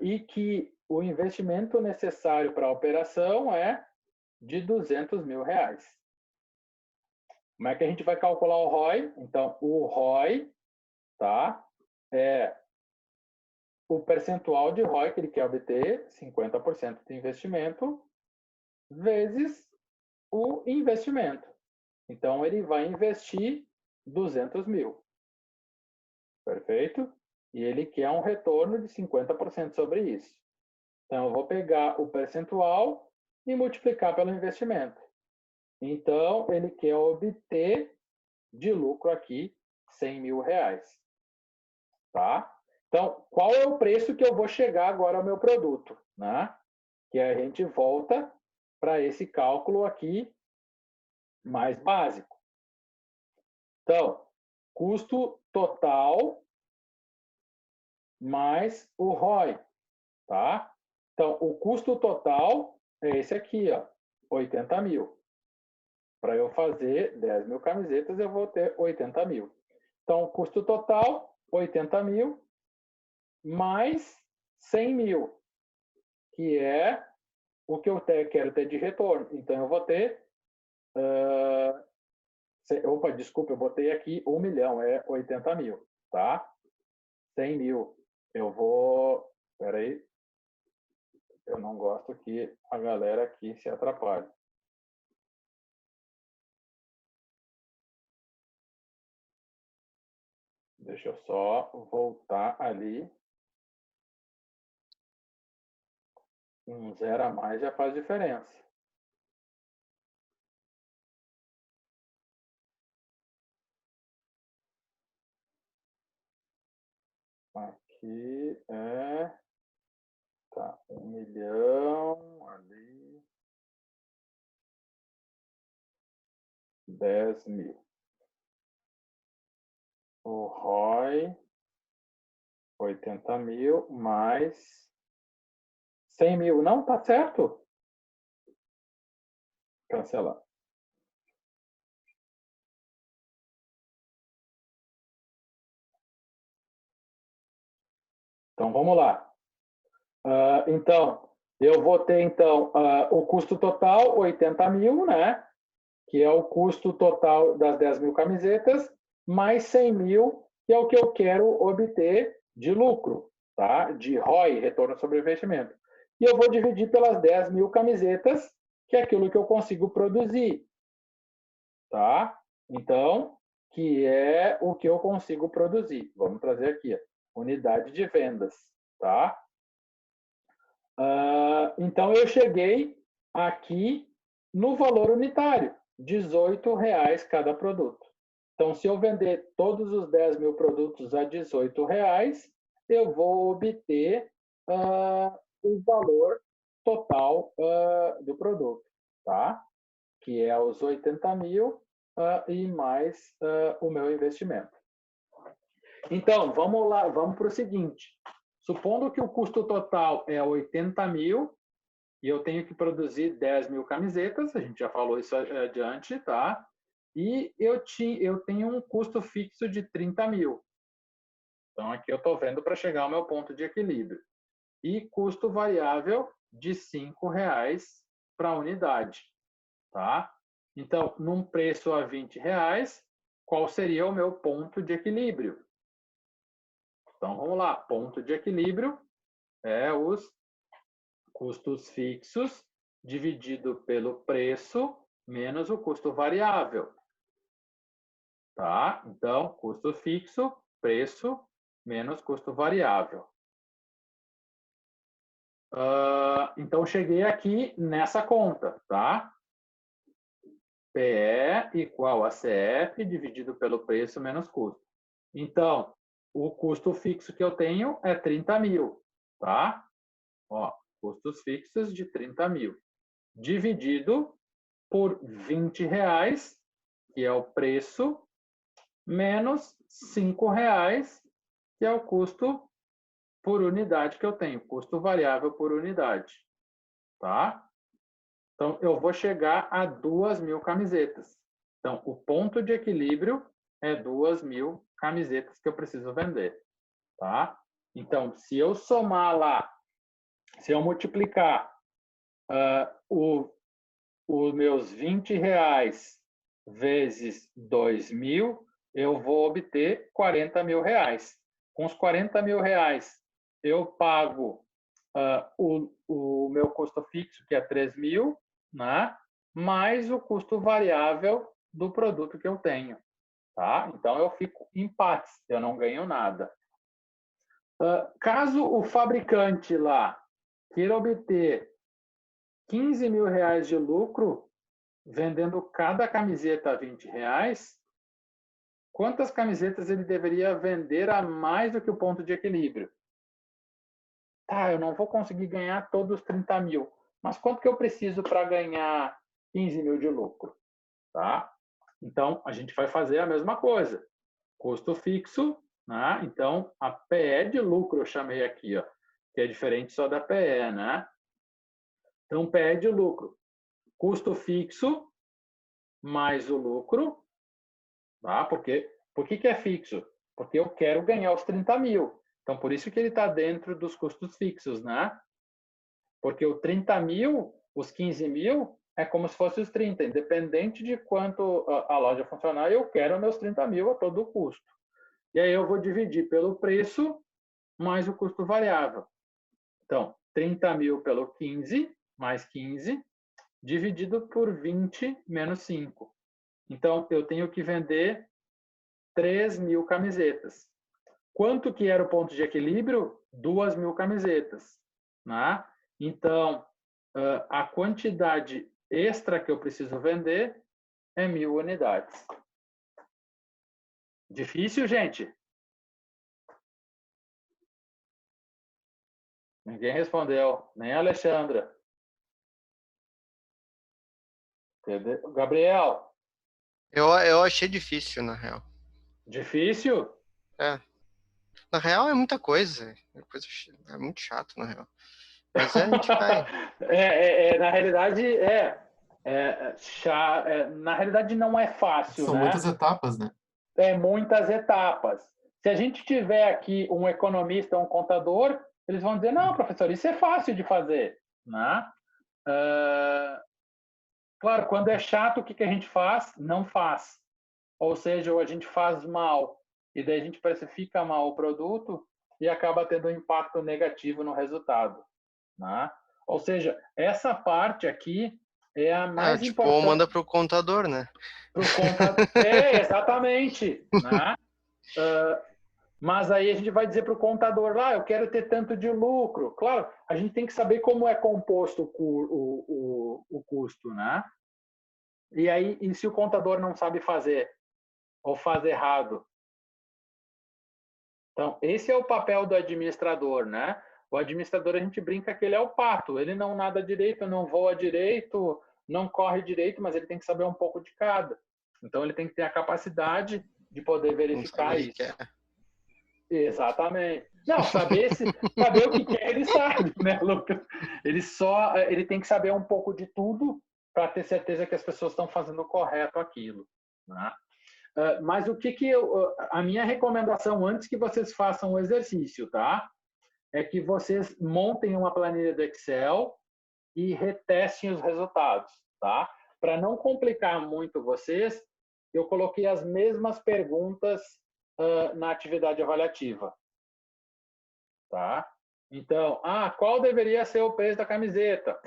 e que o investimento necessário para a operação é de R$200.000. Como é que a gente vai calcular o ROI? Então, o ROI, tá, é o percentual de ROI que ele quer obter, 50% do investimento, vezes o investimento. Então, ele vai investir 200.000. Perfeito? E ele quer um retorno de 50% sobre isso. Então, eu vou pegar o percentual e multiplicar pelo investimento. Então, ele quer obter de lucro aqui R$100.000. Tá? Então, qual é o preço que eu vou chegar agora ao meu produto? Né? Que a gente volta para esse cálculo aqui mais básico. Então, custo total mais o ROI. Tá? Então, o custo total é esse aqui, ó, 80.000. Para eu fazer 10.000 camisetas, eu vou ter 80.000. Então, o custo total, 80.000, mais 100.000, que é o que eu quero ter de retorno. Então, eu vou ter... opa, desculpa, eu botei aqui 1 milhão, é 80.000, tá? 100.000, eu vou... Espera aí. Eu não gosto que a galera aqui se atrapalhe. Deixa eu só voltar ali. Um 0 a mais já faz diferença. Aqui é... Tá, 1 milhão, ali... 10.000. O ROI, 80.000, mais 100.000. Não, tá certo? Cancelar. Então, vamos lá. Então, eu vou ter, então, o custo total, 80.000, né? Que é o custo total das 10.000 camisetas, mais 100.000, que é o que eu quero obter de lucro, tá? De ROI, retorno sobre investimento. E eu vou dividir pelas 10.000 camisetas, que é aquilo que eu consigo produzir, tá? Então, que é o que eu consigo produzir. Vamos trazer aqui, ó, unidade de vendas, tá? Então, eu cheguei aqui no valor unitário, R$18 cada produto. Então, se eu vender todos os 10.000 produtos a R$18, eu vou obter o valor total do produto, tá? Que é os 80.000 e mais o meu investimento. Então, vamos lá, vamos para o seguinte. Supondo que o custo total é 80.000 e eu tenho que produzir 10 mil camisetas, a gente já falou isso adiante, tá? E eu tenho um custo fixo de 30 mil. Então, aqui eu estou vendo para chegar ao meu ponto de equilíbrio. E custo variável de R$5 para a unidade, tá? Então, num preço a R$20, qual seria o meu ponto de equilíbrio? Então, vamos lá. Ponto de equilíbrio é os custos fixos dividido pelo preço menos o custo variável. Tá? Então, custo fixo, preço menos custo variável. Então, cheguei aqui nessa conta, tá? PE igual a CF dividido pelo preço menos custo. Então, o custo fixo que eu tenho é 30 mil, tá? Ó, custos fixos de 30 mil. Dividido por R$20, que é o preço, menos R$5, que é o custo por unidade que eu tenho, custo variável por unidade, tá? Então, eu vou chegar a 2.000 camisetas. Então, o ponto de equilíbrio é 2.000 camisetas que eu preciso vender, tá? Então, se eu somar lá, se eu multiplicar os meus R$20 vezes 2.000, eu vou obter R$40.000. Com os R$40.000, eu pago o meu custo fixo, que é 3.000, né? Mais o custo variável do produto que eu tenho. Tá? Então, eu fico em empates, eu não ganho nada. Caso o fabricante lá queira obter R$15.000 de lucro, vendendo cada camiseta a R$20, quantas camisetas ele deveria vender a mais do que o ponto de equilíbrio? Tá, eu não vou conseguir ganhar todos os 30 mil, mas quanto que eu preciso para ganhar 15 mil de lucro? Tá? Então, a gente vai fazer a mesma coisa. Custo fixo, né? Então, a PE de lucro eu chamei aqui, ó, que é diferente só da PE, né? Então, PE de lucro. Custo fixo mais o lucro, tá? Por que é fixo? Porque eu quero ganhar os 30 mil. Então, por isso que ele está dentro dos custos fixos, né? Porque o 30 mil, os 15 mil, é como se fosse os 30. Independente de quanto a loja funcionar, eu quero meus 30 mil a todo custo. E aí eu vou dividir pelo preço mais o custo variável. Então, 30 mil pelo 15, mais 15, dividido por 20 menos 5. Então, eu tenho que vender 3.000 camisetas. Quanto que era o ponto de equilíbrio? 2.000 camisetas. Né? Então, a quantidade extra que eu preciso vender é 1.000 unidades. Difícil, gente? Ninguém respondeu, nem a Alexandra. Gabriel? Eu achei difícil, na real. Difícil? É. Na real é muita coisa. É muito chato, na real. Mas a gente vai. Na realidade, na realidade não é fácil, São né? muitas etapas, né? É muitas etapas. Se a gente tiver aqui um economista, um contador, eles vão dizer, não, professor, isso é fácil de fazer, né? Claro, quando é chato, o que a gente faz? Não faz. Ou seja, ou a gente faz mal, e daí a gente precifica mal o produto e acaba tendo um impacto negativo no resultado. Né? Ou seja, essa parte aqui é a mais importante. Ou manda para o contador, né? Pro contador. Exatamente. Né? Mas aí a gente vai dizer para o contador lá, eu quero ter tanto de lucro. Claro, a gente tem que saber como é composto o custo, né? E aí, e se o contador não sabe fazer ou faz errado? Então, esse é o papel do administrador, né? O administrador, a gente brinca que ele é o pato. Ele não nada direito, não voa direito, não corre direito, mas ele tem que saber um pouco de cada. Então, ele tem que ter a capacidade de poder verificar isso. Exatamente. Não, saber o que quer, ele sabe, né, Lucas? Ele tem que saber um pouco de tudo para ter certeza que as pessoas estão fazendo correto aquilo, né? Mas a minha recomendação antes que vocês façam o exercício, tá? É que vocês montem uma planilha do Excel e retestem os resultados, tá? Para não complicar muito vocês, eu coloquei as mesmas perguntas na atividade avaliativa, tá? Então, qual deveria ser o preço da camiseta?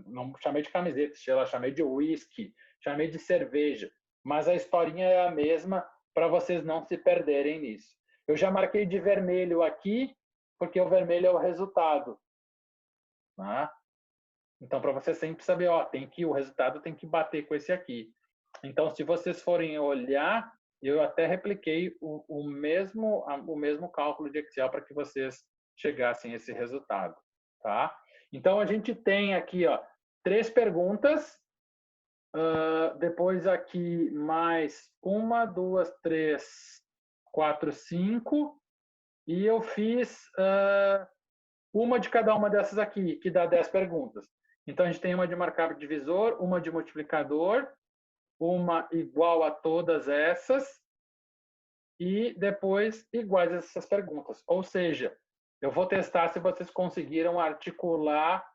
Não chamei de camiseta, chamei de whisky, chamei de cerveja, mas a historinha é a mesma para vocês não se perderem nisso. Eu já marquei de vermelho aqui, porque o vermelho é o resultado, né? Então, para você sempre saber, o resultado tem que bater com esse aqui. Então, se vocês forem olhar, eu até repliquei o mesmo cálculo de Excel para que vocês chegassem a esse resultado, tá? Então, a gente tem aqui 3 perguntas, depois aqui mais 1, 2, 3, 4, 5, e eu fiz uma de cada uma dessas aqui, que dá 10 perguntas. Então, a gente tem uma de markup divisor, uma de multiplicador, uma igual a todas essas, e depois iguais a essas perguntas. Ou seja, eu vou testar se vocês conseguiram articular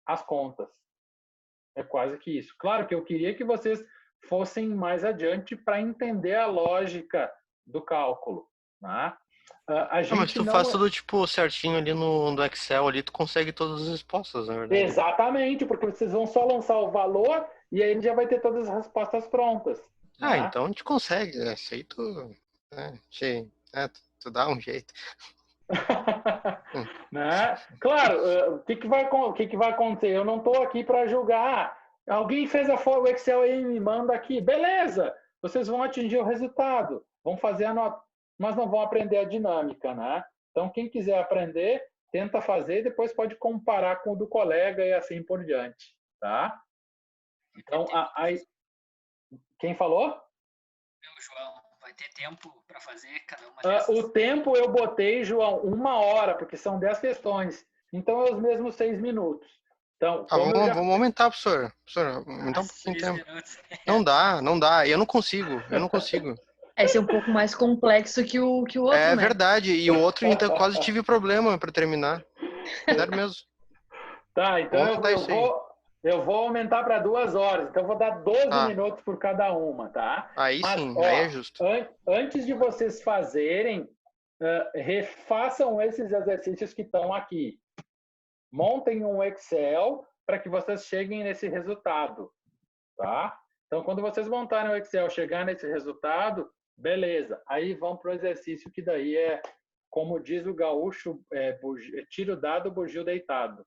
as contas. É quase que isso. Claro que eu queria que vocês fossem mais adiante para entender a lógica do cálculo, né? Mas tu faz tudo tipo certinho ali no Excel, ali tu consegue todas as respostas, na verdade. Exatamente, porque vocês vão só lançar o valor e aí ele já vai ter todas as respostas prontas. Né? Então a gente consegue, né? Isso aí tu dá um jeito. Né? Claro, o que vai acontecer? Eu não estou aqui para julgar. Alguém fez o Excel aí, me manda aqui. Beleza, vocês vão atingir o resultado, vão fazer a nota, mas não vão aprender a dinâmica, né? Então, quem quiser aprender, tenta fazer e depois pode comparar com o do colega e assim por diante, tá? Então, quem falou? O João, vai ter tempo para fazer cada uma dessas? O tempo eu botei, João, 1 hora, porque são 10 questões. Então, é os mesmos 6 minutos. Então, vamos aumentar, professor. Aumentar um pouquinho de tempo. Não dá. Eu não consigo. Esse é um pouco mais complexo que o outro, né? Verdade. E o outro, então, quase tive problema para terminar. Sério mesmo. Tá, então eu vou aumentar para 2 horas. Então, eu vou dar 12 minutos por cada uma, tá? Aí sim, aí é justo. Antes de vocês fazerem, refaçam esses exercícios que estão aqui. Montem um Excel para que vocês cheguem nesse resultado, tá? Então, quando vocês montarem o Excel, chegar nesse resultado, beleza. Aí vão para o exercício que daí é, como diz o gaúcho, tiro dado, bugio deitado.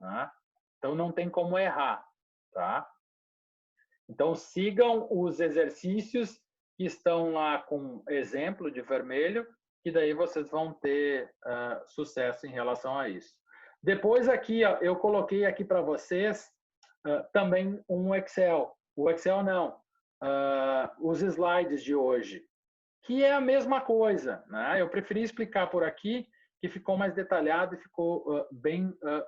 Tá? Então, não tem como errar, tá? Então, sigam os exercícios que estão lá com exemplo de vermelho, que daí vocês vão ter sucesso em relação a isso. Depois aqui, eu coloquei aqui para vocês também um Excel. O Excel não, os slides de hoje, que é a mesma coisa, né? Eu preferi explicar por aqui, que ficou mais detalhado e ficou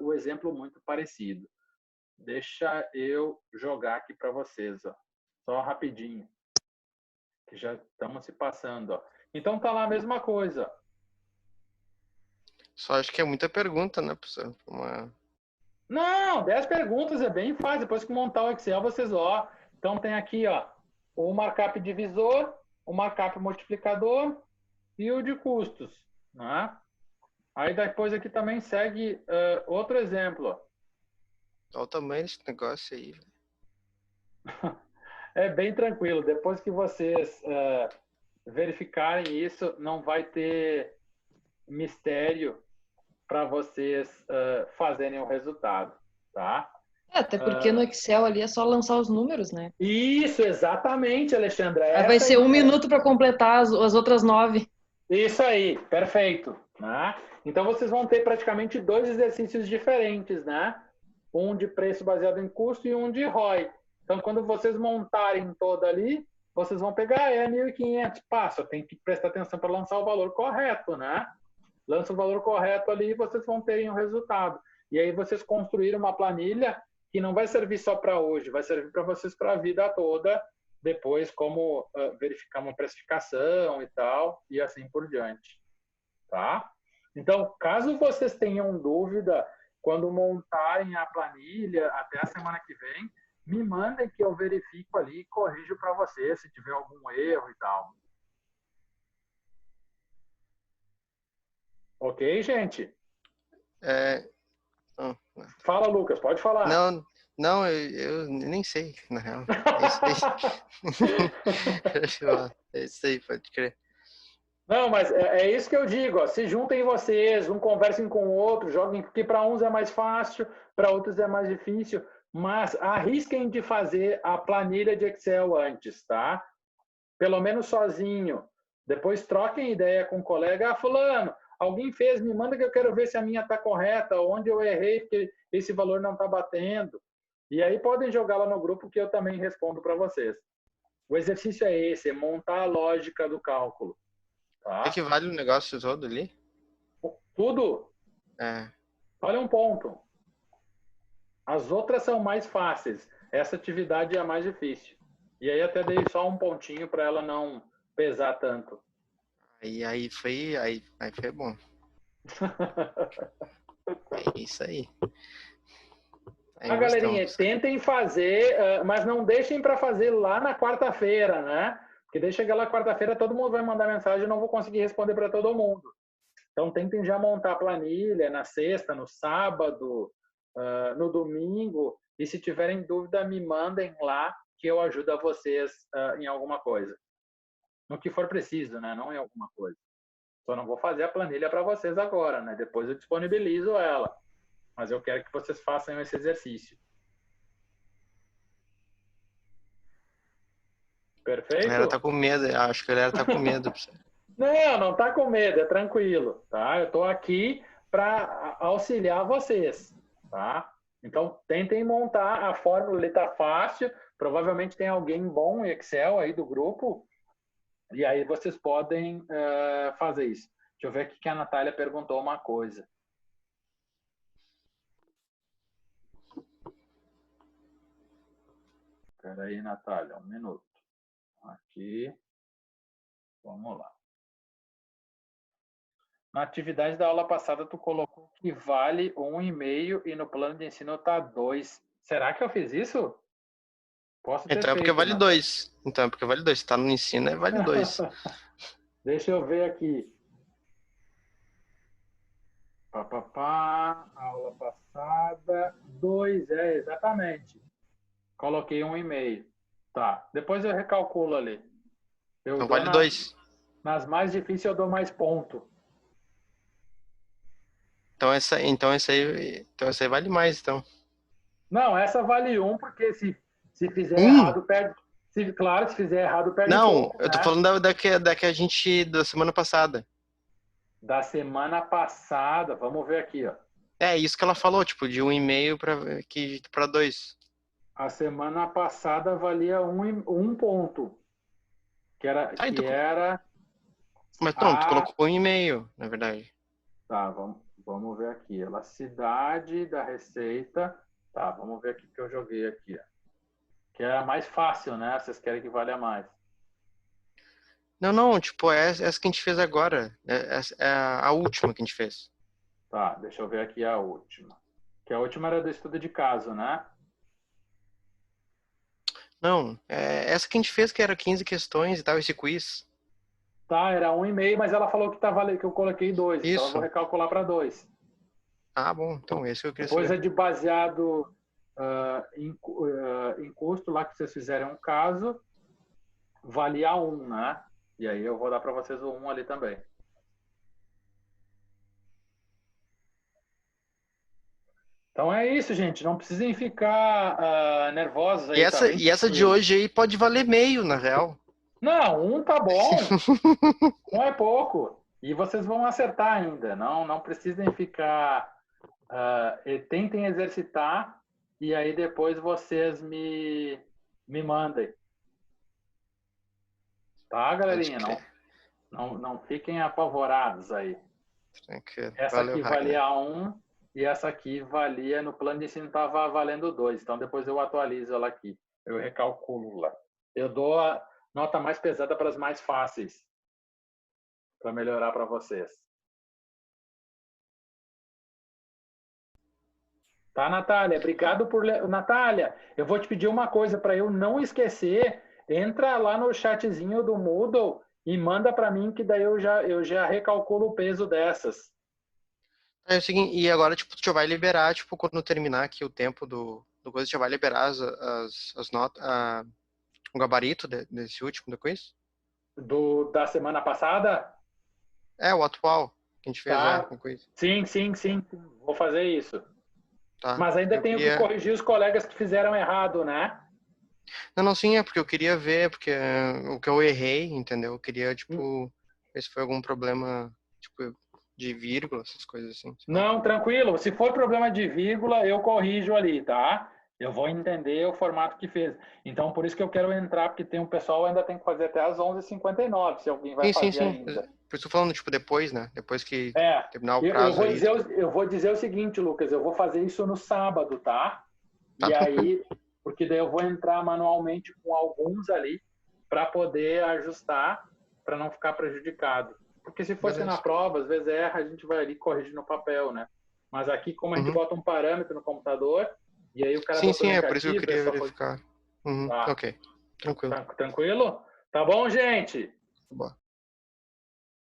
o exemplo muito parecido. Deixa eu jogar aqui para vocês, só rapidinho, que já estamos se passando. Então, tá lá a mesma coisa. Só acho que é muita pergunta, né, professor? Não, 10 perguntas é bem fácil. Depois que montar o Excel, vocês Então, tem aqui, o markup divisor, o markup multiplicador e o de custos, né? Aí depois aqui também segue outro exemplo. Olha o tamanho desse negócio aí. É bem tranquilo. Depois que vocês verificarem isso, não vai ter mistério para vocês fazerem o resultado, tá? Até porque no Excel ali é só lançar os números, né? Isso, exatamente, Alexandra. Aí vai ser 1 minuto para completar as outras 9. Isso aí, perfeito. Né? Então, vocês vão ter praticamente 2 exercícios diferentes, né? Um de preço baseado em custo e um de ROI. Então, quando vocês montarem todo ali, vocês vão pegar 1.500. Só tem que prestar atenção para lançar o valor correto, né? lança o valor correto ali e vocês vão terem o resultado. E aí vocês construíram uma planilha que não vai servir só para hoje, vai servir para vocês para a vida toda, depois como verificar uma precificação e tal, e assim por diante. Tá? Então, caso vocês tenham dúvida, quando montarem a planilha até a semana que vem, me mandem que eu verifico ali e corrijo para vocês se tiver algum erro e tal. Ok, gente? Fala, Lucas, pode falar. Não, eu nem sei, na real. É isso aí, pode crer. Não, mas é isso que eu digo, ó, se juntem vocês, um conversem com o outro, joguem, porque para uns é mais fácil, para outros é mais difícil, mas arrisquem de fazer a planilha de Excel antes, tá? Pelo menos sozinho. Depois troquem ideia com o colega. Ah, fulano, alguém fez, me manda que eu quero ver se a minha está correta, onde eu errei, porque esse valor não está batendo. E aí podem jogar lá no grupo que eu também respondo para vocês. O exercício é esse, é montar a lógica do cálculo. Tá? É que vale o negócio todo ali? Tudo? É. Olha um ponto. As outras são mais fáceis. Essa atividade é a mais difícil. E aí até dei só um pontinho para ela não pesar tanto. Aí foi bom. É isso aí. Galerinha, tentem fazer, mas não deixem para fazer lá na quarta-feira, né? Porque daí chega lá quarta-feira, todo mundo vai mandar mensagem e não vou conseguir responder para todo mundo. Então, tentem já montar a planilha na sexta, no sábado, no domingo. E se tiverem dúvida, me mandem lá que eu ajudo a vocês em alguma coisa. No que for preciso, né? Não em alguma coisa. Só não vou fazer a planilha para vocês agora, né? Depois eu disponibilizo ela. Mas eu quero que vocês façam esse exercício. Perfeito? A galera tá com medo, acho que a galera tá com medo. Não tá com medo, é tranquilo, tá? Eu tô aqui para auxiliar vocês, tá? Então, tentem montar a fórmula, ali tá fácil, provavelmente tem alguém bom em Excel aí do grupo, e aí vocês podem fazer isso. Deixa eu ver aqui que a Natália perguntou uma coisa. Espera aí, Natália, um minuto. Aqui, vamos lá. Na atividade da aula passada, tu colocou que vale 1,5 e no plano de ensino tá 2. Será que eu fiz isso? Posso ter então é porque feito, vale né? 2. Então é porque vale 2. Se tá no ensino, vale 2. Deixa eu ver aqui. Aula passada, 2, exatamente. Coloquei 1,5. Tá, depois eu recalculo ali. Então vale 2. Nas mais difíceis eu dou mais ponto. Então essa aí vale mais, então. Não, essa vale 1, porque se fizer errado, perde. Claro, se fizer errado, perde Não, ponto, eu tô falando da que a gente, da semana passada. Da semana passada, vamos ver aqui, ó. É isso que ela falou, tipo, de 1,5 para 2. A semana passada valia 1 ponto. Que era... Mas pronto, tu colocou 1,5, na verdade. Tá, vamos ver aqui. Elasticidade da receita. Tá, vamos ver aqui que eu joguei aqui, ó. Que é a mais fácil, né? Vocês querem que valha mais. Não, tipo, essa que a gente fez agora. É a última que a gente fez. Tá, deixa eu ver aqui a última. Que a última era do estudo de caso, né? Não, essa que a gente fez, que era 15 questões e tal, esse quiz. Tá, era 1,5, mas ela falou que que eu coloquei 2. Isso. Então eu vou recalcular para 2. Ah, bom, então esse que eu queria Depois saber. é de baseado em custo, lá que vocês fizeram um caso, valia 1, né? E aí eu vou dar para vocês o 1 ali também. Então é isso, gente. Não precisem ficar nervosos aí. E essa de hoje aí pode valer meio, na real. Não, 1 tá bom. 1 é pouco. E vocês vão acertar ainda. Não precisem ficar... tentem exercitar e aí depois vocês me mandem. Tá, galerinha? Não fiquem apavorados aí. Essa aqui valia 1 e essa aqui valia, no plano de ensino estava valendo 2. Então depois eu atualizo ela aqui. Eu recalculo lá. Eu dou a nota mais pesada para as mais fáceis. Para melhorar para vocês. Tá, Natália? Obrigado por... Natália, eu vou te pedir uma coisa para eu não esquecer. Entra lá no chatzinho do Moodle e manda para mim, que daí eu já recalculo o peso dessas. É o seguinte, e agora, tipo, tu já vai liberar, tipo, quando terminar aqui o tempo do coisa, já vai liberar as notas, o gabarito desse último, da coisa? Da semana passada? É, o atual, que a gente fez, Tá. com coisa. Sim. Vou fazer isso. Tá. Mas ainda tenho que corrigir os colegas que fizeram errado, né? Não, sim, é porque eu queria ver, porque o que eu errei, entendeu? Eu queria, tipo, ver se foi algum problema, tipo, de vírgula, essas coisas assim. Não, tranquilo. Se for problema de vírgula, eu corrijo ali, tá? Eu vou entender o formato que fez. Então, por isso que eu quero entrar, porque tem um pessoal ainda tem que fazer até às 11h59, se alguém vai fazer ainda. Por isso eu tô falando, tipo, depois, né? Depois que terminar o prazo. Eu vou dizer o seguinte, Lucas, eu vou fazer isso no sábado, tá? Tá. E aí, porque daí eu vou entrar manualmente com alguns ali para poder ajustar, para não ficar prejudicado. Porque se fosse na prova, às vezes erra, a gente vai ali corrigir no papel, né? Mas aqui, como a gente bota um parâmetro no computador, e aí o cara Sim, é por isso que eu queria verificar. Tá. Ok, tranquilo. Tranquilo? Tá bom, gente? Boa.